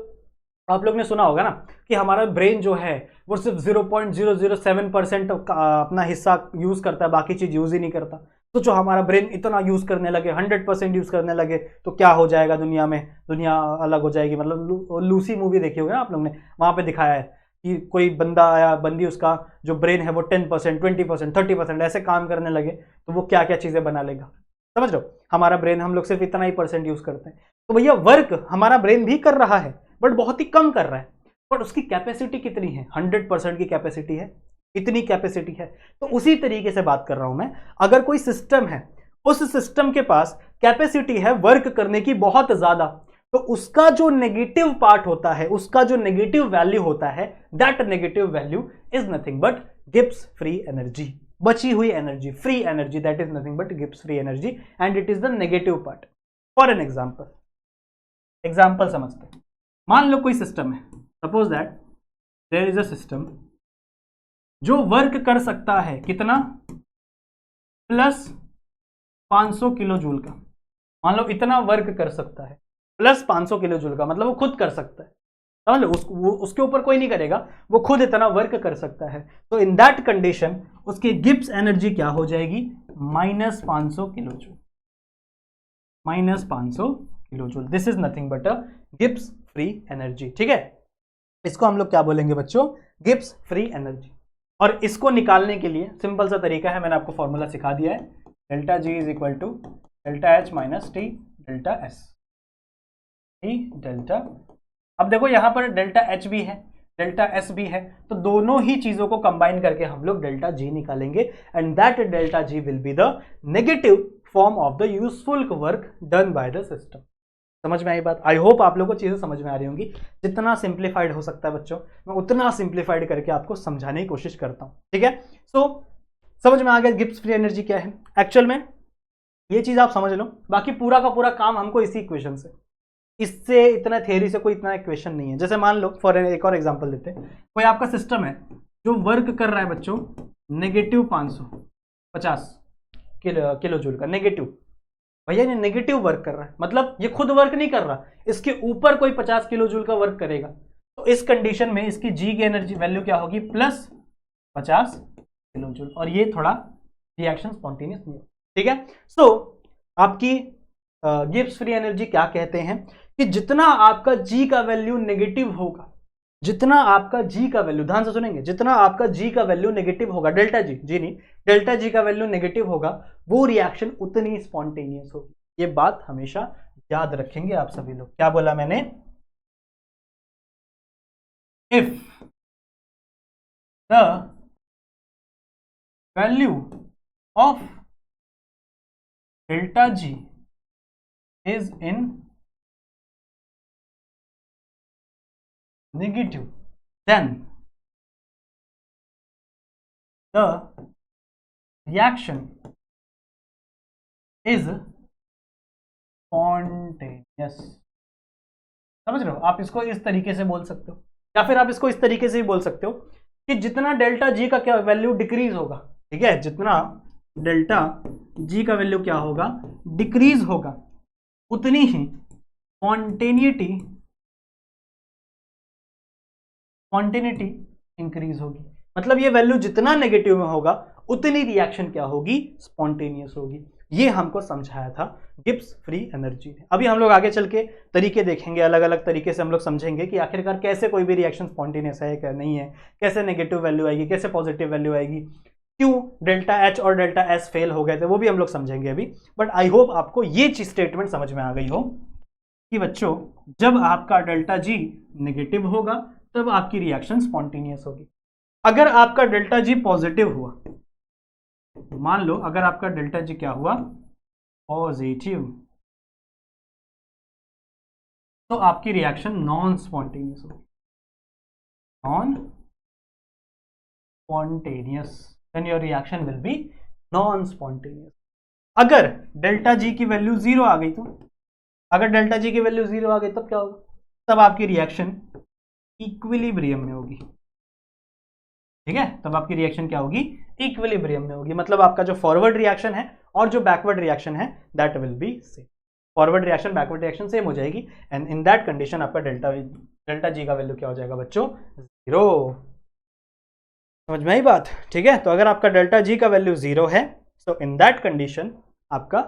आप लोग ने सुना होगा ना कि हमारा ब्रेन जो है वो सिर्फ 0.007% अपना हिस्सा यूज करता है, बाकी चीज यूज ही नहीं करता। तो जो हमारा ब्रेन इतना यूज करने लगे, 100% यूज करने लगे, तो क्या हो जाएगा दुनिया में, दुनिया अलग हो जाएगी। मतलब लूसी मूवी देखी होगी ना आप लोग ने, वहां पे दिखाया है कि कोई बंदा या बंदी, उसका जो ब्रेन है वो 10%, 20%, 30% ऐसे काम करने लगे, तो वो क्या क्या चीजें बना लेगा। समझ लो, हमारा ब्रेन हम लोग सिर्फ इतना ही परसेंट यूज करते हैं। तो भैया वर्क हमारा ब्रेन भी कर रहा है, बट बहुत ही कम कर रहा है। बट उसकी कैपेसिटी कितनी है? 100% की कैपेसिटी है, इतनी कैपेसिटी है। तो उसी तरीके से बात कर रहा हूं मैं, अगर कोई सिस्टम है, उस सिस्टम के पास कैपेसिटी है वर्क करने की बहुत ज्यादा, तो उसका जो नेगेटिव पार्ट होता है, उसका जो नेगेटिव वैल्यू होता है, that negative value is nothing but Gibbs free energy, बची हुई energy, free energy, that is nothing but Gibbs free energy, and it is the negative part. For an example समझते हैं। मान लो कोई सिस्टम है, suppose that there is a system जो work कर सकता है कितना, प्लस 500 किलो जूल का। मान लो इतना वर्क कर सकता है, प्लस 500 किलो जूल का, मतलब वो खुद कर सकता है। समझ लो, उसके ऊपर कोई नहीं करेगा, वो खुद इतना वर्क कर सकता है। तो इन दैट कंडीशन उसकी गिब्स एनर्जी क्या हो जाएगी? -500 kilo joule, -500 kilo joule. This is nothing but a Gibbs free energy. ठीक है, इसको हम लोग क्या बोलेंगे बच्चों? Gibbs free energy. और इसको निकालने के लिए सिंपल सा तरीका है, मैंने आपको फॉर्मूला सिखा दिया है, delta G is equal to delta H minus T delta S, T delta. अब देखो यहां पर डेल्टा एच भी है, डेल्टा एस भी है, तो दोनों ही चीजों को कंबाइन करके हम लोग डेल्टा जी निकालेंगे, and that delta G will be the negative form of the useful work done by the system. समझ में आई बात? आई होप आप लोगों को चीजें समझ में आ रही होंगी। जितना सिंप्लीफाइड हो सकता है बच्चों, मैं उतना सिंप्लीफाइड करके आपको समझाने की कोशिश करता हूं। ठीक है, सो समझ में आ गया गिब्स फ्री एनर्जी क्या है। एक्चुअल में ये चीज आप समझ लो, बाकी पूरा का पूरा काम हमको इसी इक्वेशन से, इससे इतना थ्योरी से कोई इतना इक्वेशन नहीं है। जैसे मान लो फॉर एक और एग्जांपल देते हैं, कोई आपका सिस्टम है जो वर्क कर रहा है बच्चों -550 किलो जूल का, नेगेटिव। भैया ये नेगेटिव वर्क कर रहा है, मतलब ये खुद वर्क नहीं कर रहा, इसके ऊपर कोई 50 किलो जूल का वर्क करेगा। तो इस कंडीशन में इसकी जी की एनर्जी वैल्यू क्या होगी? +50 किलो जूल। और ये थोड़ा रिएक्शन स्पॉन्टेनियस नहीं होगा। ठीक है, सो आपकी गिब्स फ्री एनर्जी क्या कहते हैं कि जितना आपका जी का वैल्यू नेगेटिव होगा, जितना आपका जी का वैल्यू, ध्यान से सुनेंगे, जितना आपका जी का वैल्यू नेगेटिव होगा, डेल्टा जी नहीं, डेल्टा जी का वैल्यू नेगेटिव होगा, वो रिएक्शन उतनी स्पॉन्टेनियस होगी। ये बात हमेशा याद रखेंगे आप सभी लोग। क्या बोला मैंने? If the value of delta G is in negative, then the reaction is spontaneous। समझ रहे हो? आप इसको इस तरीके से बोल सकते हो, या फिर आप इसको इस तरीके से भी बोल सकते हो कि जितना डेल्टा जी का क्या वैल्यू डिक्रीज होगा, ठीक है, जितना डेल्टा जी का वैल्यू क्या होगा, डिक्रीज होगा, उतनी ही स्पॉन्टेनिटी इंक्रीज होगी। मतलब ये वैल्यू जितना नेगेटिव में होगा, उतनी रिएक्शन क्या होगी? स्पॉन्टेनियस होगी। ये हमको समझाया था गिब्स फ्री एनर्जी ने। अभी हम लोग आगे चल के तरीके देखेंगे, अलग अलग तरीके से हम लोग समझेंगे कि आखिरकार कैसे कोई भी रिएक्शन स्पॉन्टेनियस है क्या नहीं है, कैसे नेगेटिव वैल्यू आएगी, कैसे पॉजिटिव वैल्यू आएगी, क्यों डेल्टा एच और डेल्टा एस फेल हो गए थे, वो भी हम लोग समझेंगे अभी। बट आई होप आपको ये चीज स्टेटमेंट समझ में आ गई हो कि बच्चों जब आपका डेल्टा जी नेगेटिव होगा तब आपकी रिएक्शन स्पॉन्टेनियस होगी। अगर आपका डेल्टा जी पॉजिटिव हुआ, मान लो अगर आपका डेल्टा जी क्या हुआ? पॉजिटिव, तो आपकी रिएक्शन नॉन स्पॉन्टेनियस होगी, non spontaneous, then your reaction will be non spontaneous. अगर डेल्टा जी की वैल्यू 0 आ गई, तो अगर डेल्टा जी की वैल्यू 0 आ गई तब क्या होगा? तब आपकी रिएक्शन इक्विलिब्रियम में होगी। ठीक है, तब आपकी रिएक्शन क्या होगी? इक्विलिब्रियम में होगी। मतलब आपका जो फॉरवर्ड रिएक्शन है और जो बैकवर्ड रिएक्शन है that will be same. Forward reaction backward reaction same हो जाएगी, एंड इन दैट कंडीशन आपका डेल्टा डेल्टा जी का वैल्यू क्या हो जाएगा बच्चों, 0। समझ में आई बात, ठीक है। तो अगर आपका डेल्टा जी का वैल्यू 0 है, सो इन दैट कंडीशन आपका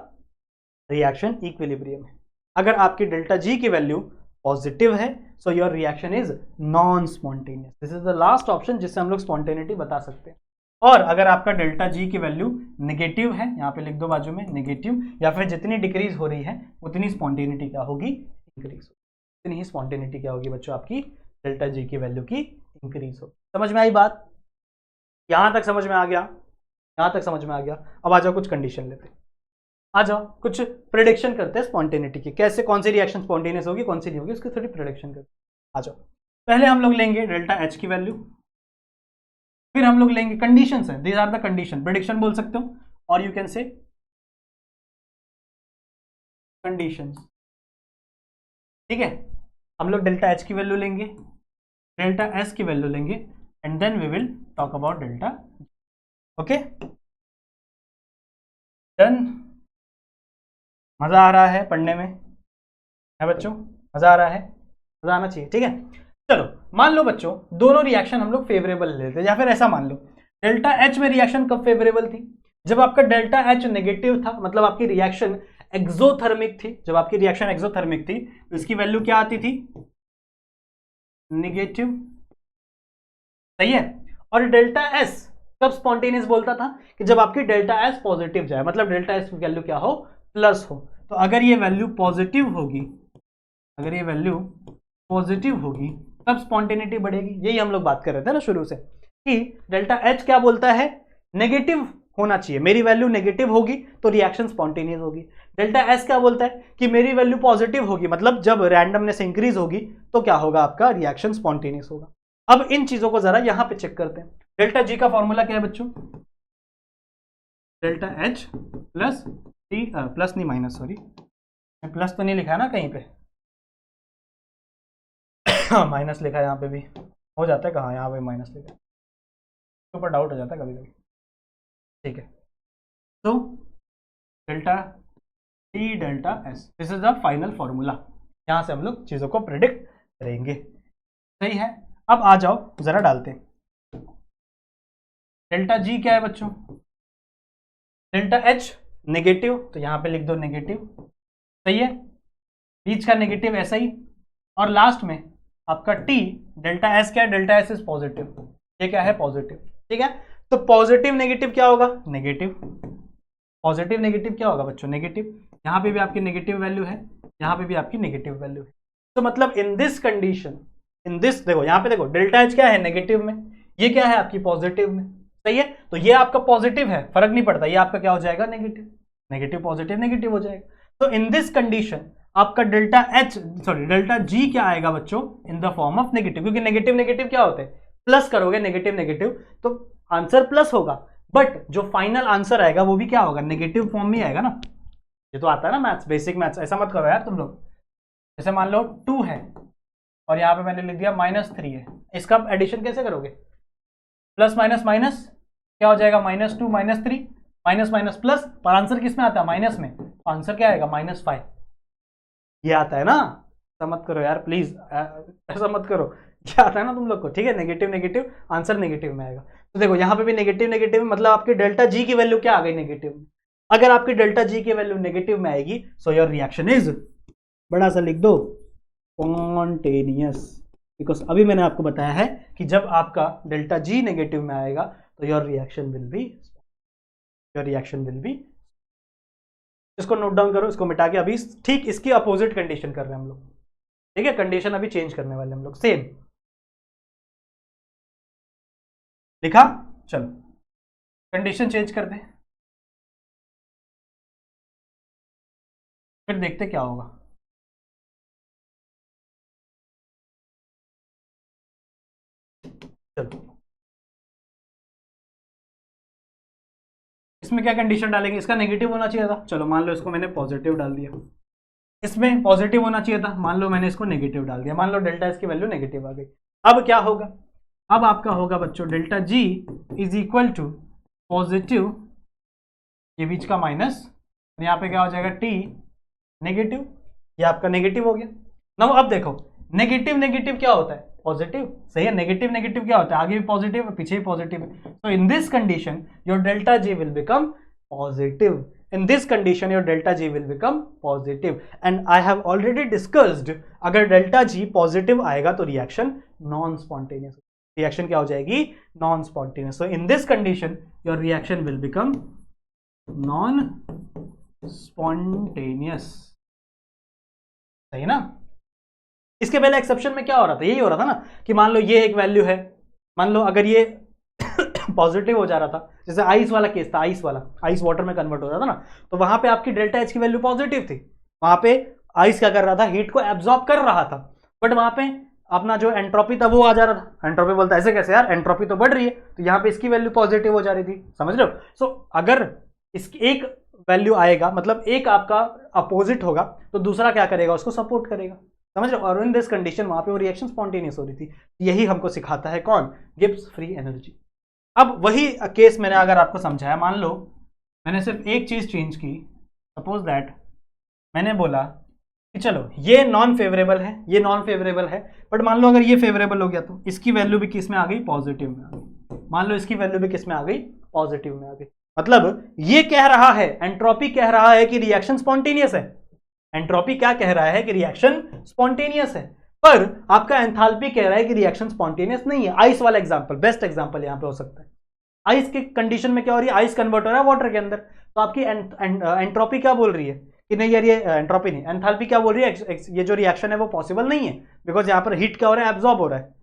रिएक्शन इक्विलिब्रियम है। अगर आपकी डेल्टा जी की वैल्यू पॉजिटिव है, सो your reaction is non spontaneous. This is the last option जिससे हम लोग स्पॉन्टेनिटी बता सकते हैं। और अगर आपका डेल्टा जी की वैल्यू नेगेटिव है, यहाँ पे लिख दो बाजू में नेगेटिव, या फिर जितनी डिक्रीज हो रही है उतनी स्पॉन्टेनिटी क्या होगी, इंक्रीज, उतनी ही स्पॉन्टेनिटी क्या होगी बच्चों, आपकी डेल्टा जी की वैल्यू की इंक्रीज होगी। समझ में आई बात, यहां तक समझ में आ गया, यहां तक समझ में आ गया। अब आ जाओ कुछ कंडीशन लेते हैं, आ जाओ कुछ प्रिडिक्शन करते हैं स्पॉन्टेनिटी की, कैसे कौन सी रिएक्शन स्पॉन्टेनियस होगी कौन सी नहीं होगी, उसकी थोड़ी प्रिडिक्शन करते हैं। आ जाओ, पहले हम लोग लेंगे डेल्टा एच की वैल्यू, फिर हम लोग लेंगे कंडीशंस हैं, these are the condition, prediction बोल सकते हो और यू कैन से कंडीशंस, ठीक है। हम लोग डेल्टा एच की वैल्यू लेंगे, डेल्टा एस की वैल्यू लेंगे, and then we will talk about delta, okay done. मजा आ रहा है पढ़ने में, है बच्चों, मजा आ रहा है, मजा आना चाहिए, ठीक है। चलो मान लो बच्चों दोनों रिएक्शन हम लोग फेवरेबल लेते हैं, या फिर ऐसा मान लो डेल्टा एच में रिएक्शन कब फेवरेबल थी, जब आपका डेल्टा एच नेगेटिव था, मतलब आपकी रिएक्शन एक्सोथर्मिक थी। जब आपकी रिएक्शन एक्सोथर्मिक थी तो इसकी वैल्यू क्या आती थी, नेगेटिव, सही है। और डेल्टा एस कब स्पॉन्टेनियस बोलता था, कि जब आपकी डेल्टा एस पॉजिटिव जाए, मतलब डेल्टा एस की वैल्यू क्या हो, प्लस हो। तो अगर ये वैल्यू पॉजिटिव होगी, अगर ये वैल्यू पॉजिटिव होगी तब स्पॉन्टेनिटी बढ़ेगी। यही हम लोग बात कर रहे थे ना शुरू से, कि डेल्टा एच क्या बोलता है, नेगेटिव होना चाहिए, मेरी वैल्यू नेगेटिव होगी तो रिएक्शन स्पॉन्टेनियस होगी। डेल्टा एस क्या बोलता है कि मेरी वैल्यू पॉजिटिव होगी, मतलब जब रैंडमनेस इंक्रीज होगी तो क्या होगा, आपका रिएक्शन स्पॉन्टेनियस होगा। अब इन चीजों को जरा यहां पे चेक करते हैं। डेल्टा जी का फॉर्मूला क्या है बच्चों, delta H plus T, plus नहीं माइनस, सॉरी प्लस तो नहीं लिखा है ना कहीं पे, माइनस लिखा है यहाँ पे भी, हो जाता है कहाँ, यहाँ पे माइनस लिखा है, ऊपर डाउट हो जाता है कभी कभी, ठीक है। तो delta T delta S, this is the final formula, यहां से हम लोग चीजों को प्रिडिक्ट करेंगे, सही है। अब आ जाओ जरा डालते हैं, डेल्टा जी क्या है बच्चों, डेल्टा एच नेगेटिव, तो यहां पे लिख दो नेगेटिव, सही है, बीच का नेगेटिव ऐसा ही, और लास्ट में आपका टी डेल्टा एस क्या है, डेल्टा एस इज पॉजिटिव, ये क्या है पॉजिटिव, ठीक है। तो पॉजिटिव नेगेटिव क्या होगा, नेगेटिव, पॉजिटिव नेगेटिव क्या होगा बच्चों, नेगेटिव। यहां पे भी आपकी नेगेटिव वैल्यू है, यहां पे भी आपकी नेगेटिव वैल्यू है। तो मतलब इन दिस कंडीशन, इन दिस, देखो यहां पे देखो डेल्टा एच क्या है नेगेटिव में, ये क्या है आपकी पॉजिटिव में, सही है। तो ये आपका पॉजिटिव है, फर्क नहीं पड़ता, ये आपका क्या हो जाएगा, नेगेटिव, नेगेटिव पॉजिटिव नेगेटिव हो जाएगा। तो इन दिस कंडीशन आपका delta H, sorry delta G क्या आएगा बच्चों, in the form of negative, क्योंकि नेगेटिव नेगेटिव क्या होते हैं, प्लस करोगे नेगेटिव नेगेटिव तो आंसर प्लस होगा, बट जो फाइनल आंसर आएगा वो भी क्या होगा, नेगेटिव फॉर्म में आएगा ना। ये तो आता है ना मैथ्स, बेसिक मैथ्स, ऐसा मत करो यार तुम लोग। जैसे मान लो 2 है और यहाँ पे मैंने लिख दिया -3 है, इसका एडिशन कैसे करोगे, प्लस माइनस माइनस क्या हो जाएगा, -2 -3, माइनस माइनस प्लस, पर आंसर किस में आता है, माइनस में, तो आंसर क्या आएगा, -5, ये आता है ना। ऐसा मत करो यार प्लीज, ऐसा मत करो, ये आता है ना तुम लोग को, ठीक है। नेगेटिव नेगेटिव आंसर नेगेटिव में आएगा। तो देखो यहाँ पे भी नेगेटिव नेगेटिव, मतलब आपकी डेल्टा जी की वैल्यू क्या आ गई, नेगेटिव में। अगर आपकी डेल्टा जी की वैल्यू नेगेटिव में आएगी, सो योर रिएक्शन इज, बड़ा सा लिख दो, स्पॉन्टेनियस, बिकॉज अभी मैंने आपको बताया है कि जब आपका डेल्टा जी नेगेटिव में आएगा तो your reaction will B, your reaction will B, इसको नोट डाउन करो, इसको मिटा के अभी ठीक इसकी अपोजिट कंडीशन कर रहे हैं हम लोग, ठीक है। कंडीशन अभी चेंज करने वाले हम लोग, सेम लिखा, चलो कंडीशन चेंज कर दे, फिर देखते क्या होगा। चलो इसमें क्या कंडीशन डालेंगे, इसका नेगेटिव होना चाहिए था, चलो मान लो इसको मैंने पॉजिटिव डाल दिया, इसमें पॉजिटिव होना चाहिए था, मान लो मैंने इसको नेगेटिव डाल दिया, मान लो डेल्टा एस की वैल्यू नेगेटिव आ गई। अब क्या होगा, अब आपका होगा बच्चों delta G is equal to positive, ये बीच का माइनस, यहाँ पे क्या हो जाएगा टी नेगेटिव, ये आपका नेगेटिव हो गया। नाउ अब देखो नेगेटिव नेगेटिव क्या होता है? पॉजिटिव, सही है। नेगेटिव नेगेटिव क्या होता है? आगे भी पॉजिटिव और पीछे भी पॉजिटिव है। So in this condition your delta G will become positive. In this condition your delta G will become positive. And I have already discussed, अगर डेल्टा जी पॉजिटिव आएगा तो रिएक्शन नॉन स्पॉन्टेनियस, रिएक्शन क्या हो जाएगी? Non spontaneous. So in this condition your reaction will become non spontaneous, सही ना। इसके पहले एक्सेप्शन में क्या हो रहा था? यही हो रहा था ना कि मान लो ये एक वैल्यू है, मान लो अगर ये पॉजिटिव हो जा रहा था, जैसे आइस वाला केस था, आइस वाला, आइस वाटर में कन्वर्ट हो रहा था ना, तो वहां पे आपकी डेल्टा एच की वैल्यू पॉजिटिव थी। वहां पे आइस क्या कर रहा था? हीट को एब्जॉर्ब कर रहा था, बट वहां पे अपना जो एंट्रोपी था वो आ जा रहा था। एंट्रोपी बोलता है ऐसे कैसे यार, एंट्रोपी तो बढ़ रही है, तो यहाँ पे इसकी वैल्यू पॉजिटिव हो जा रही थी, समझ रहे हो। सो अगर इसकी एक वैल्यू आएगा, मतलब एक आपका अपोजिट होगा, तो दूसरा क्या करेगा? उसको सपोर्ट करेगा, समझ रहे हो। और इन दिस कंडीशन वहां पे वो रिएक्शन स्पॉन्टेनियस हो रही थी। यही हमको सिखाता है कौन? Gibbs free energy. अब वही केस मैंने अगर आपको समझाया, मान लो मैंने सिर्फ एक चीज चेंज की, सपोज दैट मैंने बोला कि चलो ये नॉन फेवरेबल है, ये नॉन फेवरेबल है, बट मान लो अगर ये फेवरेबल हो गया तो इसकी वैल्यू भी किस में आ गई? पॉजिटिव में आ गई। मान लो इसकी वैल्यू भी किस में आ गई? पॉजिटिव में आ गई। मतलब ये कह रहा है, एंट्रोपी कह रहा है कि रिएक्शन स्पॉन्टेनियस है। एंट्रोपी क्या कह रहा है? कि रिएक्शन स्पॉन्टेनियस है, पर आपका एंथैल्पी कह रहा है कि रिएक्शन स्पॉन्टेनियस नहीं है। आइस वाला एग्जांपल, बेस्ट एग्जांपल यहां पे हो सकता है। आइस के कंडीशन में क्या हो रही है? आइस कन्वर्ट हो रहा है वाटर के अंदर, तो आपकी एंट्रोपी क्या बोल रही है कि नहीं यार, ये एंट्रोपी नहीं, एंथैल्पी क्या बोल रही है? ये जो रिएक्शन है वो पॉसिबल नहीं है, बिकॉज यहां पर हीट क्या हो रहा है? एब्जॉर्ब हो रहा है।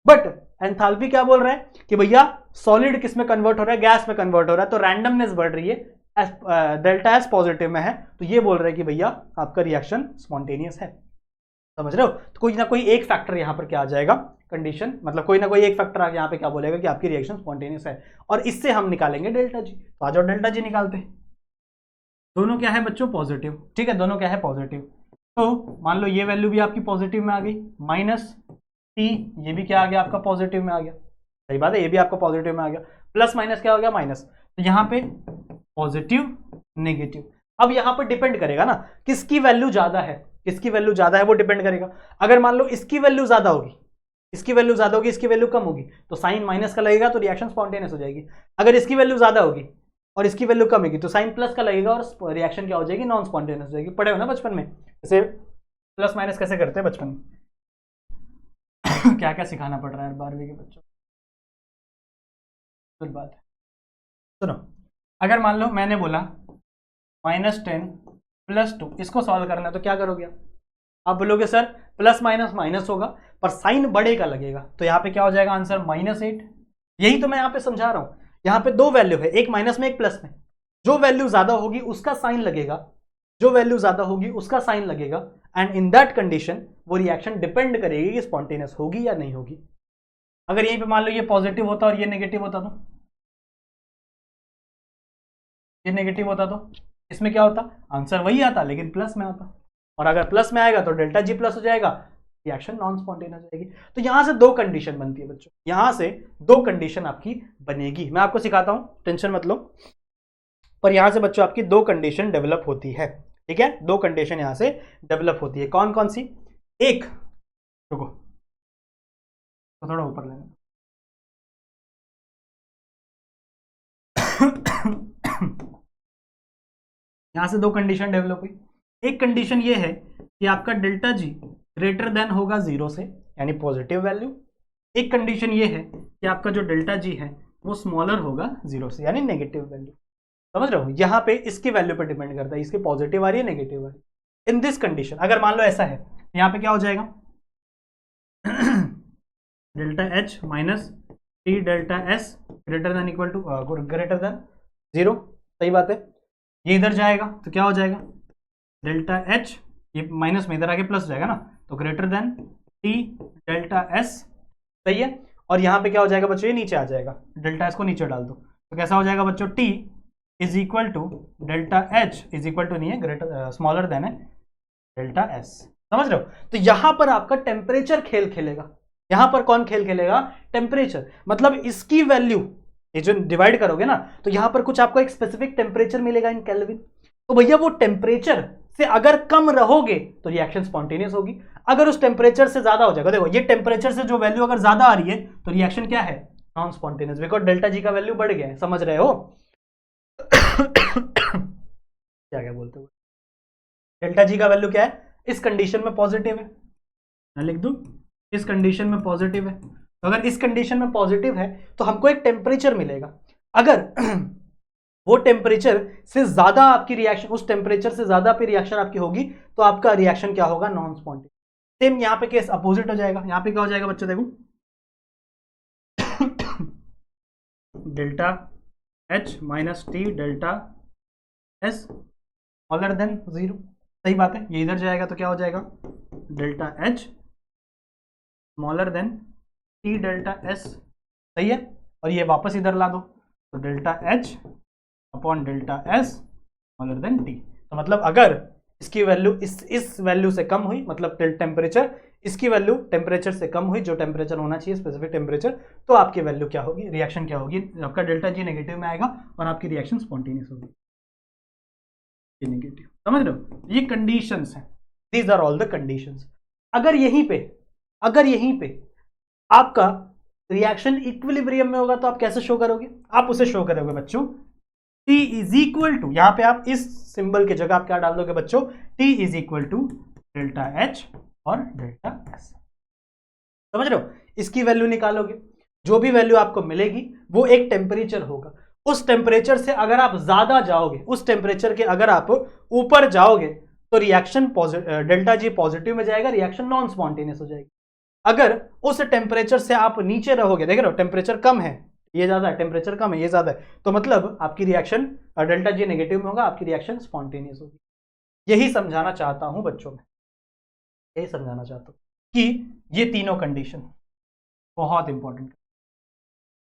बट एंथैल्पी क्या बोल रहा है कि भैया सॉलिड किस में कन्वर्ट हो रहा है? गैस में कन्वर्ट हो रहा है, तो रैंडमनेस बढ़ रही है, डेल्टा एस पॉजिटिव में है, तो ये बोल रहा है कि भैया आपका रिएक्शन स्पॉन्टेनियस है, समझ रहे हो। तो कोई ना कोई एक फैक्टर यहां पर क्या आ जाएगा? कंडीशन, मतलब कोई ना कोई एक फैक्टर यहां पे क्या बोलेगा कि आपकी रिएक्शन स्पॉन्टेनियस है, और इससे हम निकालेंगे डेल्टा जी। तो आ जाओ डेल्टा जी निकालते हैं। दोनों क्या है बच्चों? पॉजिटिव, ठीक है, दोनों क्या है? पॉजिटिव। तो मान लो ये वैल्यू भी आपकी पॉजिटिव में आ गई, माइनस टी, ये भी क्या आ गया आपका? पॉजिटिव में आ गया, सही बात है, ये भी आपका पॉजिटिव में आ गया। प्लस माइनस क्या हो गया? माइनस। तो यहां पे पॉजिटिव नेगेटिव। अब यहां पर डिपेंड करेगा ना किसकी वैल्यू ज्यादा है, किसकी वैल्यू ज्यादा है वो डिपेंड करेगा। अगर मान लो इसकी वैल्यू ज्यादा होगी, इसकी वैल्यू ज्यादा होगी, इसकी वैल्यू कम होगी, तो साइन माइनस का लगेगा, तो रिएक्शन स्पॉन्टेनियस हो जाएगी। अगर इसकी वैल्यू ज्यादा होगी और इसकी वैल्यू कम होगी, तो साइन प्लस का लगेगा और रिएक्शन क्या हो जाएगी? नॉन स्पॉन्टेनियस हो जाएगी। पढ़े हो ना बचपन में, जैसे प्लस माइनस कैसे करते हैं बचपन में। क्या क्या सिखाना पड़ रहा है 12वीं के बच्चों, कुछ बात है। सुनो, अगर मान लो मैंने बोला -10 + 2, इसको सॉल्व करना है, तो क्या करोगे आप बोलोगे सर प्लस माइनस माइनस होगा पर साइन बढ़ेगा लगेगा, तो यहाँ पे क्या हो जाएगा आंसर? -8। यही तो मैं यहाँ पे समझा रहा हूँ। यहाँ पे दो वैल्यू है, एक माइनस में एक प्लस में, जो वैल्यू ज्यादा होगी उसका साइन लगेगा, जो वैल्यू ज्यादा होगी उसका साइन लगेगा, एंड इन दैट कंडीशन वो रिएक्शन डिपेंड करेगी कि स्पॉन्टेनियस होगी या नहीं होगी। अगर यहीं पे मान लो ये पॉजिटिव होता और ये नेगेटिव होता, तो ये नेगेटिव होता तो इसमें क्या होता? आंसर वही आता लेकिन प्लस में आता, और अगर प्लस में आएगा तो डेल्टा जी प्लस हो जाएगा, रिएक्शन नॉन स्पॉन्टेनियस हो जाएगी। तो यहां से दो कंडीशन बनती है बच्चों, यहां से दो कंडीशन आपकी बनेगी। मैं आपको सिखाता हूं, टेंशन मत लो, पर यहां से बच्चों आपकी दो कंडीशन डेवलप होती है, ठीक है। दो कंडीशन यहां से डेवलप होती है, कौन कौन सी? एक, रुको तो थोड़ा ऊपर लेना। यहां से दो कंडीशन डेवलप हुई। एक कंडीशन ये है कि आपका डेल्टा जी ग्रेटर देन होगा 0 से, यानी पॉजिटिव वैल्यू। एक कंडीशन ये है कि आपका जो डेल्टा जी है वो स्मॉलर होगा 0 से, यानी नेगेटिव वैल्यू। समझ रहे हो, यहां पे इसकी वैल्यू पर डिपेंड करता है, इसकी पॉजिटिव आ रही है नेगेटिव आ रही है। इन दिस कंडीशन अगर मान लो ऐसा है, यहां पे क्या हो जाएगा? Delta H minus T delta S greater than equal to greater than 0, सही बात है। ये इधर जाएगा तो क्या हो जाएगा? डेल्टा एच, ये माइनस में इधर आके प्लस हो जाएगा ना, तो greater than T delta S, सही है। और यहाँ पे क्या हो जाएगा बच्चों? ये नीचे आ जाएगा, डेल्टा एस को नीचे डाल दो, तो कैसा हो जाएगा बच्चों? T is equal to delta H is equal to नहीं है, ग्रेटर स्मॉलर देन है डेल्टा एस। समझ रहे हो? तो यहां पर आपका टेम्परेचर खेल खेलेगा। यहां पर कौन खेल खेलेगा? टेम्परेचर। मतलब इसकी वैल्यू ये जो डिवाइड करोगे ना, तो यहां पर कुछ आपको एक स्पेसिफिक टेम्परेचर मिलेगा इन केल्विन, तो भैया वो टेम्परेचर से अगर कम रहोगे तो रिएक्शन स्पॉन्टेनियस होगी। अगर उस टेम्परेचर से ज्यादा हो जाएगा, देखो ये टेम्परेचर से जो वैल्यू अगर ज्यादा आ रही है तो रिएक्शन क्या है, non spontaneous, because delta G का वैल्यू बढ़ गया है, समझ रहे हो? क्या बोलते हो, डेल्टा जी का वैल्यू क्या है, इस कंडीशन में पॉजिटिव है, मैं लिख दूं इस कंडीशन में पॉजिटिव है। तो अगर इस कंडीशन में पॉजिटिव है तो हमको एक टेम्परेचर मिलेगा, अगर वो टेम्परेचर से ज्यादा आपकी रिएक्शन, उस टेम्परेचर से ज्यादा पे रिएक्शन आपकी होगी तो आपका रिएक्शन क्या होगा, नॉन स्पॉन्टेनियस। सेम यहाँ पे केस अपोजिट हो जाएगा, यहाँ पे क्या हो जाएगा बच्चों, देखो delta H minus T delta S smaller than 0, सही बात है, ये इधर जाएगा तो क्या हो जाएगा, delta H smaller than T delta S, सही है, और ये वापस इधर ला दो तो delta H upon delta S smaller than T. तो मतलब अगर इसकी वैल्यू इस वैल्यू से कम हुई, मतलब टेम्परेचर इसकी वैल्यू टेम्परेचर से कम हुई, जो टेम्परेचर होना चाहिए स्पेसिफिक टेम्परेचर, तो आपकी वैल्यू क्या होगी, रिएक्शन क्या होगी, आपका डेल्टा जी नेगेटिव में आएगा और आपकी रिएक्शन स्पॉन्टेनियस होगी, नेगेटिव, समझ रहे हो? ये कंडीशंस हैं, these are all the conditions. अगर यहीं पे आपका रिएक्शन इक्विलिब्रियम में होगा तो आप कैसे शो करोगे, आप उसे शो करोगे बच्चों T इज इक्वल टू, यहां पे आप इस सिंबल की जगह आप क्या डाल दोगे बच्चों, T is equal to delta H और डेल्टा S, समझ रहे हो? इसकी वैल्यू निकालोगे, जो भी वैल्यू आपको मिलेगी वो एक टेम्परेचर होगा, उस टेम्परेचर से अगर आप ज्यादा जाओगे, उस टेम्परेचर के अगर आप ऊपर जाओगे तो रिएक्शन डेल्टा जी पॉजिटिव में जाएगा, रिएक्शन नॉन स्पॉन्टेनियस हो जाएगी। अगर उस टेम्परेचर से आप नीचे रहोगे, देख रहे हो टेम्परेचर कम है, ये ज्यादा है, टेम्परेचर कम है, ये ज्यादा है, तो मतलब आपकी रिएक्शन डेल्टा जी नेगेटिव में होगा, आपकी रिएक्शन स्पॉन्टेनियस होगी। यही समझाना चाहता हूं बच्चों में, यही समझाना चाहता हूं कि ये तीनों कंडीशन बहुत important,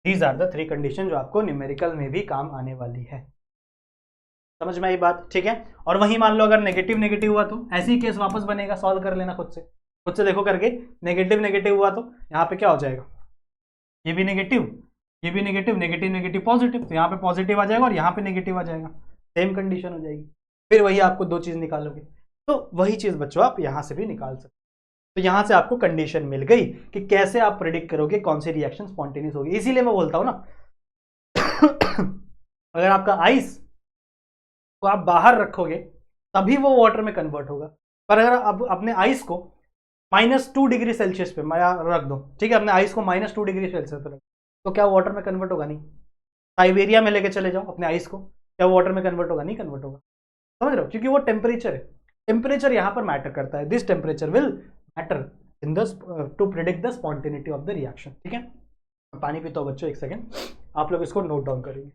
these are the 3 condition जो आपको न्यूमेरिकल में भी काम आने वाली है। समझ में आई बात, ठीक है? और वही मान लो अगर नेगेटिव नेगेटिव हुआ तो ऐसे ही केस वापस बनेगा, सॉल्व कर लेना खुद से देखो करके, नेगेटिव नेगेटिव हुआ तो यहाँ पे क्या हो जाएगा, ये भी नेगेटिव, ये भी नेगेटिव, नेगेटिव नेगेटिव पॉजिटिव, तो यहाँ पे पॉजिटिव आ जाएगा और यहाँ पे नेगेटिव आ जाएगा, सेम कंडीशन हो जाएगी, फिर वही आपको 2 चीज निकालोगे, तो वही चीज बच्चों आप यहाँ से भी निकाल सकते। तो यहाँ से आपको कंडीशन मिल गई कि कैसे आप प्रेडिक्ट करोगे कौन सी रिएक्शन स्पॉन्टेनियस होगी। इसीलिए मैं बोलता हूँ ना अगर आपका आइस को आप बाहर रखोगे तभी वो वाटर में कन्वर्ट होगा, पर अगर आप अपने आइस को -2 डिग्री सेल्सियस पे रख दो, ठीक है, अपने आइस को -2 डिग्री सेल्सियस पे रख, तो क्या वाटर में कन्वर्ट होगा, नहीं। साइबेरिया में लेके चले जाओ अपने आइस को, क्या वाटर में कन्वर्ट होगा, नहीं कन्वर्ट होगा, समझ रहे हो? क्योंकि वो टेम्परेचर है, टेम्परेचर यहाँ पर मैटर करता है, this temperature will matter in the two predict the spontaneity of the reaction, ठीक है? पानी पीता हूँ बच्चों, एक सेकेंड, आप लोग इसको नोट डाउन करेंगे।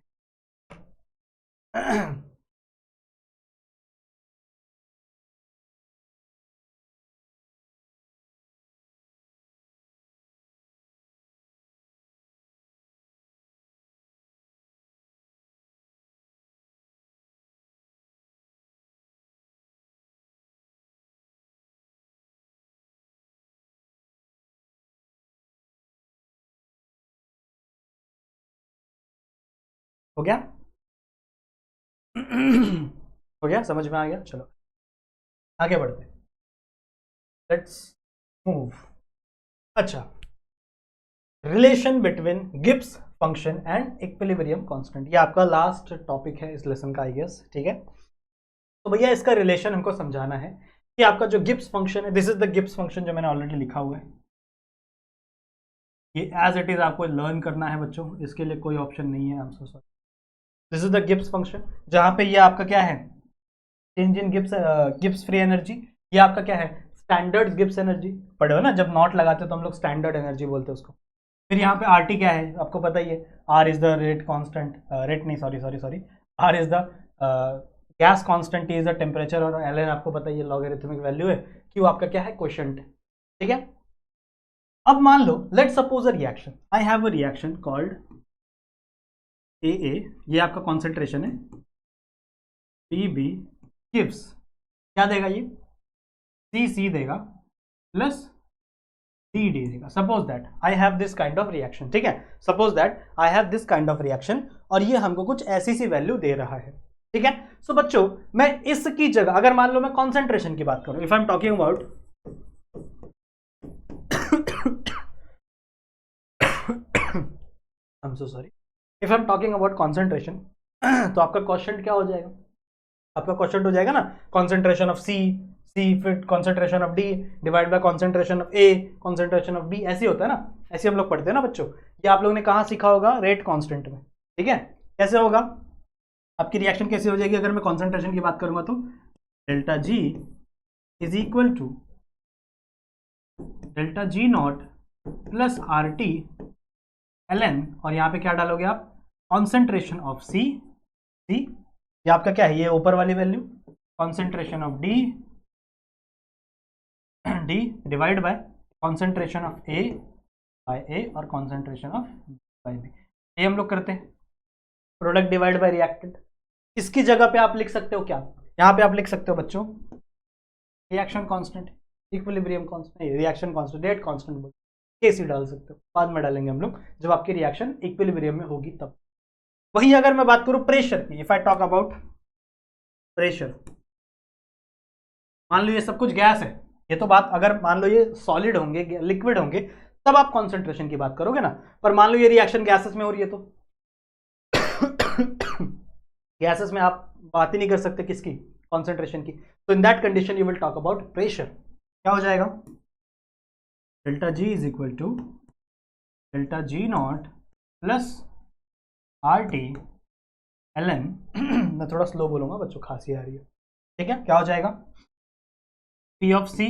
हो गया? हो गया, समझ में आ गया? चलो आगे बढ़ते हैं, लेट्स मूव। अच्छा, relation between Gibbs function and equilibrium constant, ये आपका लास्ट टॉपिक है इस लेसन का, आई गेस, ठीक है? तो भैया इसका रिलेशन हमको समझाना है कि आपका जो गिब्स फंक्शन है, this is the Gibbs function जो मैंने ऑलरेडी लिखा हुआ है, ये एज इट इज आपको लर्न करना है बच्चों, इसके लिए कोई ऑप्शन नहीं है, I am so sorry. This is the Gibbs function, जहां पे ये आपका क्या है, change in Gibbs free energy, ये आपका क्या है, स्टैंडर्ड गिब्स एनर्जी, पढ़े हो ना, जब नॉट लगाते हो तो हम लोग स्टैंडर्ड एनर्जी बोलते हैं उसको। फिर यहाँ पे आर टी क्या है, आपको पता ही है, R is the rate constant, rate नहीं, sorry, R is the gas constant, T is the temperature, और एल एन आपको पता ही है लॉगरिथमिक वैल्यू है, क्यू आपका क्या है, क्वोशंट, ठीक है? अब मान लो, let suppose a reaction, I have a reaction called A, ये आपका कॉन्सेंट्रेशन है, पी बी गिव्स, क्या देगा ये, सी देगा प्लस डी देगा। Suppose that I have this kind of reaction, ठीक है, suppose that I have this kind of reaction, और ये हमको कुछ ऐसी सी वैल्यू दे रहा है, ठीक है। सो बच्चों मैं इसकी जगह अगर मान लो मैं कॉन्सेंट्रेशन की बात करूं, if I am talking about I am so sorry, if I am talking about concentration, तो आपका क्वेश्चन क्या हो जाएगा, आपका क्वेश्चन हो जाएगा ना कॉन्सेंट्रेशन ऑफ सी, फिर concentration of D divide by concentration of A, concentration of B, ऐसे होता है ना, ऐसे हम लोग पढ़ते हैं ना बच्चों। ये आप लोगों ने कहाँ सीखा होगा, रेट कांस्टेंट में, ठीक है। कैसे होगा, आपकी रिएक्शन कैसे हो जाएगी, अगर मैं कॉन्सेंट्रेशन की बात करूंगा तो delta G is equal to delta G not plus R T L N, और यहाँ पे क्या डालोगे आप, कॉन्सेंट्रेशन ऑफ सी, ये आपका क्या है, ये ऊपर वाली value, concentration of D divide by concentration of A by A और कॉन्सेंट्रेशन ऑफ बाय बी। ये हम लोग करते हैं प्रोडक्ट डिवाइड बाय रिएक्टेंट। इसकी जगह पे आप लिख सकते हो क्या, यहाँ पे आप लिख सकते हो बच्चों reaction constant, equilibrium constant, reaction constant, rate constant बोल केसी डाल सकते हो, बाद में डालेंगे हम लोग जब आपकी रिएक्शन इक्विलिब्रियम में होगी तब। वही अगर मैं बात करूं प्रेशर की, if I talk about pressure, मान लो ये सब कुछ गैस है, ये तो बात अगर मान लो ये सॉलिड होंगे, लिक्विड होंगे, तब आप कॉन्सेंट्रेशन की बात करोगे ना, पर मान लो ये रिएक्शन गैसेस में हो रही है तो गैसेस में आप बात ही नहीं कर सकते किसकी, कॉन्सेंट्रेशन की, तो in that condition you will talk about pressure. क्या हो जाएगा, delta G is equal to delta G not plus R T L N, मैं थोड़ा स्लो बोलूंगा बच्चों, खांसी आ रही है, ठीक है। क्या हो जाएगा, P of C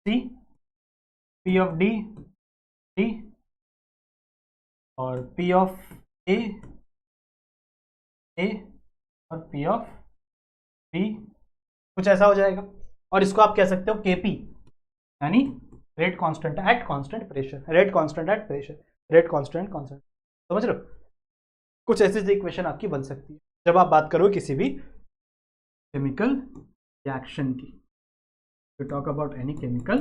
C, P of D D, और पी ऑफ ए ए, और पी ऑफ बी, कुछ ऐसा हो जाएगा। और इसको आप कह सकते हो केपी, यानी rate constant at constant pressure, rate constant at pressure, rate constant constant, समझ रहे हो। कुछ ऐसी इक्वेशन आपकी बन सकती है जब आप बात करो किसी भी केमिकल रिएक्शन की, to talk about any chemical,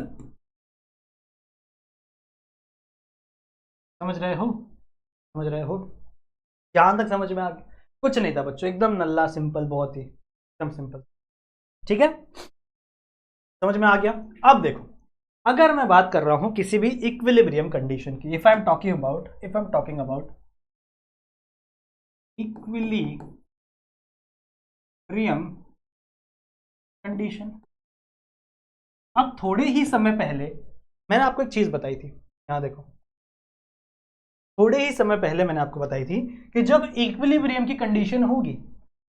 समझ रहे हो, यहां तक समझ में आ गया, कुछ नहीं था बच्चों, एकदम नल्ला सिंपल, बहुत ही एकदम सिंपल, ठीक है, समझ में आ गया। अब देखो अगर मैं बात कर रहा हूं किसी भी इक्विलिब्रियम कंडीशन की, if I am talking about equilibrium condition, अब थोड़े ही समय पहले मैंने आपको एक चीज बताई थी, यहां देखो, थोड़े ही समय पहले मैंने आपको बताई थी कि जब इक्विलिब्रियम की कंडीशन होगी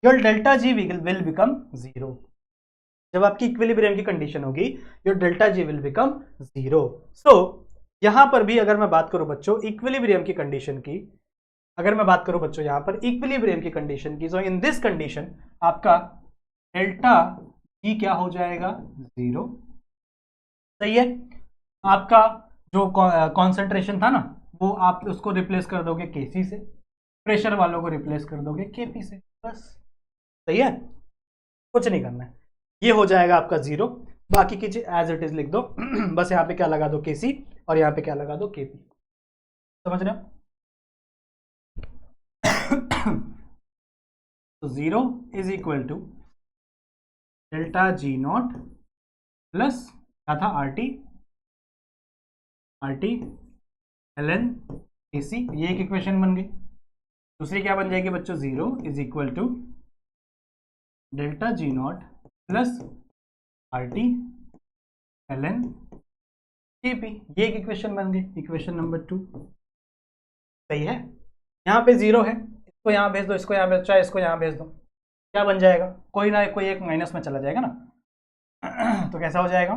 your delta G will become zero, जब आपकी इक्विलिब्रियम की कंडीशन होगी your delta G will become zero. So यहां पर भी अगर मैं बात करूं बच्चों इक्विलिब्रियम की कंडीशन की, अगर मैं बात करूं बच्चों यहां पर इक्विलिब्रियम की कंडीशन की, सो इन दिस कंडीशन आपका डेल्टा जी क्या हो जाएगा, जीरो, सही है। आपका जो कॉन्सेंट्रेशन था ना वो आप उसको रिप्लेस कर दोगे केसी से, प्रेशर वालों को रिप्लेस कर दोगे केपी से, बस, सही है, कुछ नहीं करना है, ये हो जाएगा आपका जीरो, बाकी की चीज एज इट इज लिख दो बस यहाँ पे क्या लगा दो केसी और यहाँ पे क्या लगा दो केपी, समझ रहे हो। तो zero is equal to delta G not plus क्या था R T L N A C, ये एक इक्वेशन बन गई। दूसरी क्या बन जाएगी बच्चों, zero is equal to delta G not plus R T L N K P, ये एक इक्वेशन बन गई, इक्वेशन नंबर 2, सही है। यहाँ पे जीरो है, इसको यहाँ भेज दो, इसको यहाँ भेज, चाहे इसको यहाँ भेज दो, क्या बन जाएगा, कोई ना कोई एक माइनस में चला जाएगा ना तो कैसा हो जाएगा,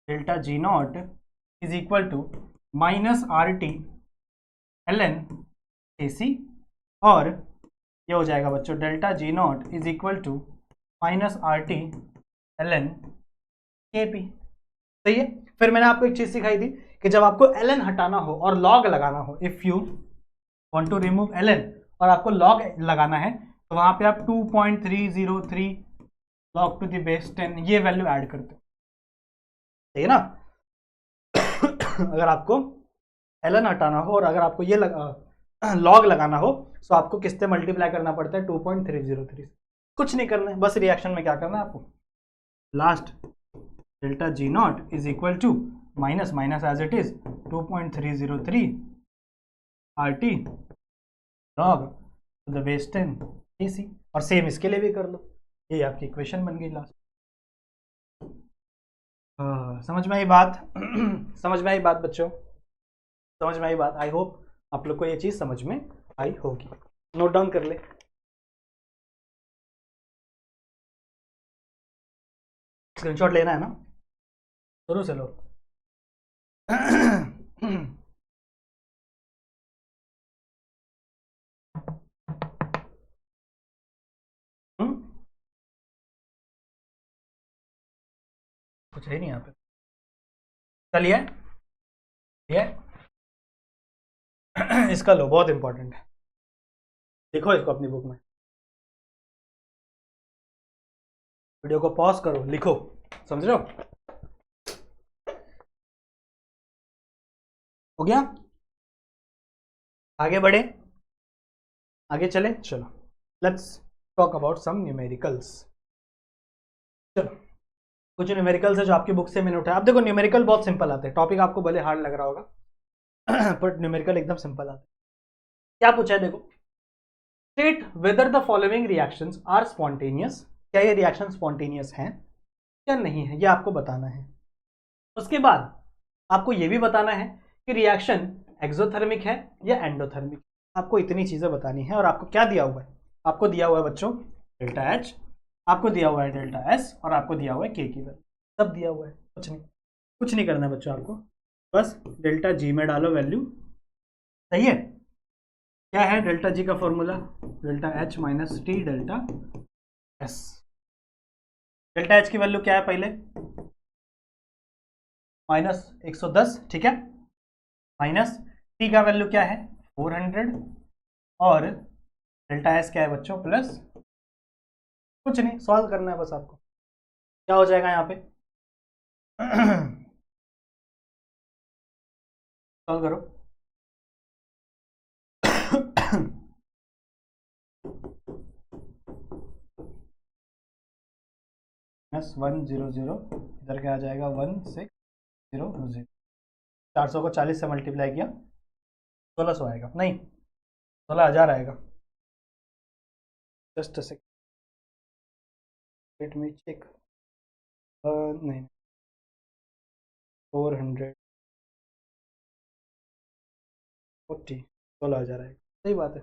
delta G not is equal to minus R T L N A C, और ये हो जाएगा बच्चों delta G not is equal to minus R T L N K P, सही है। फिर मैंने आपको एक चीज सिखाई थी कि जब आपको एल एन हटाना हो और लॉग लगाना हो, if you want to remove L N और आपको लॉग लगाना है तो वहां पे आप 2.303 लॉग टू द बेस 10 ये वैल्यू ऐड करते हो, सही है ना अगर आपको एल एन हटाना हो और अगर आपको ये लॉग लगाना हो तो आपको किससे मल्टीप्लाई करना पड़ता है, 2.303, कुछ नहीं करना है, बस रिएक्शन में क्या करना है आपको, last delta G not is equal to minus minus as it is 2.303 RT log the base 10 AC, और सेम इसके लिए भी कर लो, ये आपकी इक्वेशन बन गई लास्ट। समझ में आई बात? समझ में आई बात बच्चों? समझ में आई बात? आई होप आप लोग को ये चीज समझ में आई होगी। नोट डाउन कर ले, स्क्रीनशॉट लेना है ना, शुरू से लो। कुछ है नहीं यहाँ पे, चलिए ये इसका लो, बहुत इंपॉर्टेंट है, देखो इसको अपनी बुक में, वीडियो को पॉज करो, लिखो, समझ रहे हो? हो गया? आगे बढ़े, आगे चले, चलो let's talk about some numericals. चलो कुछ न्यूमेरिकल्स है जो आपकी बुक से मैंने उठाया। आप देखो न्यूमेरिकल बहुत सिंपल आते हैं, टॉपिक आपको भले हार्ड लग रहा होगा बट न्यूमेरिकल एकदम सिंपल आते हैं। क्या पूछा है देखो, state whether the following reactions are spontaneous, क्या ये रिएक्शन स्पॉन्टेनियस हैं या नहीं है, ये आपको बताना है। उसके बाद आपको ये भी बताना है कि रिएक्शन एक्सोथर्मिक है या एंडोथर्मिक, आपको इतनी चीजें बतानी है। और आपको क्या दिया हुआ है, आपको दिया हुआ है बच्चों डेल्टा एच, आपको दिया हुआ है डेल्टा एस, और आपको दिया हुआ है के की वैल्यू, सब दिया हुआ है। कुछ नहीं करना है बच्चों, आपको बस डेल्टा जी में डालो वैल्यू, सही है? क्या है डेल्टा जी का formula, delta H minus T delta S. Delta H की वैल्यू क्या है पहले, -110, ठीक है, माइनस टी का वैल्यू क्या है 400, और डेल्टा एस क्या है बच्चों प्लस, कुछ नहीं, सॉल्व करना है बस आपको। क्या हो जाएगा यहाँ पे सॉल्व करो -100, इधर क्या आ जाएगा 1600, 400 को 40 से मल्टीप्लाई किया 1600 आएगा, नहीं 16,000 आएगा। Just a second, let me check, नहीं 440 16,000 आएगा, सही बात है।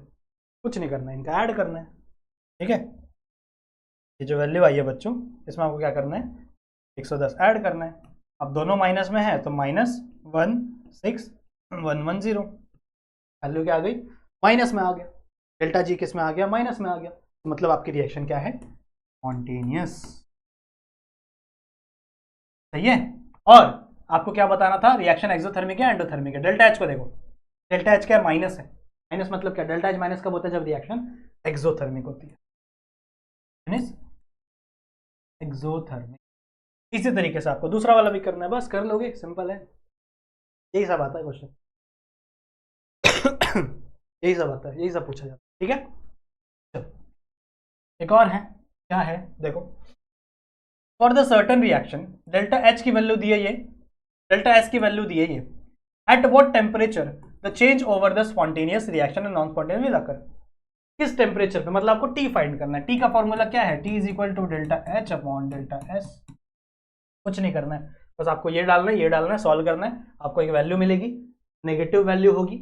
कुछ नहीं करना है, इनका ऐड करना है, ठीक है। ये जो वैल्यू आई है बच्चों, इसमें आपको क्या करना है 110 ऐड करना है। अब दोनों माइनस में है तो -16110, वैल्यू क्या आ गई माइनस में आ गया, डेल्टा जी किस में आ गया माइनस में आ गया, तो मतलब आपकी रिएक्शन क्या है स्पॉन्टेनियस, सही है। और आपको क्या बताना था, रिएक्शन एक्सोथर्मिक है एंडोथर्मिक है। डेल्टा एच को देखो, डेल्टा एच क्या है माइनस है, माइनस मतलब क्या, डेल्टा एच माइनस कब होता है जब रिएक्शन एक्सोथर्मिक होती है, एक्सोथर्मिक। इसी तरीके से आपको दूसरा वाला भी करना है, बस कर लोगे, सिंपल है, यही सब आता है क्वेश्चन यही सब आता है, यही सब पूछा जाता है, ठीक है। चलो एक और है, क्या है देखो, for the certain reaction delta H की वैल्यू दी है ये, डेल्टा एस की वैल्यू दी है ये, at what temperature the change over the spontaneous reaction and non spontaneous will occur, किस टेम्परेचर पे, मतलब आपको टी फाइंड करना है। टी का फॉर्मूला क्या है, T is equal to delta H upon delta S. कुछ नहीं करना है, बस आपको ये डालना है, ये डालना है, सॉल्व करना है, आपको एक वैल्यू मिलेगी, नेगेटिव वैल्यू होगी,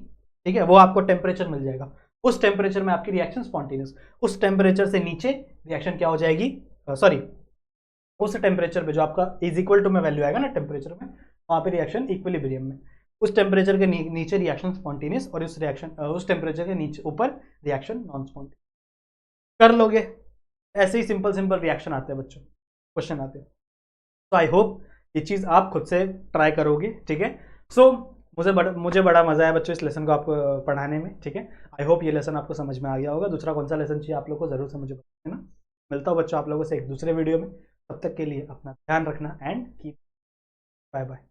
ठीक है, वो आपको टेम्परेचर मिल जाएगा, उस टेम्परेचर में आपकी रिएक्शन स्पॉन्टेनियस, उस टेम्परेचर से नीचे रिएक्शन क्या हो जाएगी, सॉरी उस टेम्परेचर पे जो आपका इज इक्वल टू में वैल्यू आएगा ना टेम्परेचर में, वहां पे रिएक्शन इक्विलिब्रियम में, उस टेम्परेचर के नीचे रिएक्शन स्पॉन्टेनियस, और उस टेम्परेचर के नीचे ऊपर रिएक्शन नॉन स्पॉन्टेनियस। कर लोगे, ऐसे ही सिंपल सिंपल रिएक्शन आते हैं बच्चों, क्वेश्चन आते हैं। तो आई होप ये चीज़ आप खुद से ट्राई करोगे, ठीक है। सो मुझे बड़ा मजा आया बच्चों इस लेसन को आपको पढ़ाने में, ठीक है। आई होप ये लेसन आपको समझ में आ गया होगा। दूसरा कौन सा लेसन चाहिए आप लोग को जरूर से मुझे बताना। मिलता हूँ बच्चों आप लोगों से एक दूसरे वीडियो में, तब तक के लिए अपना ध्यान रखना एंड कीप, बाय बाय।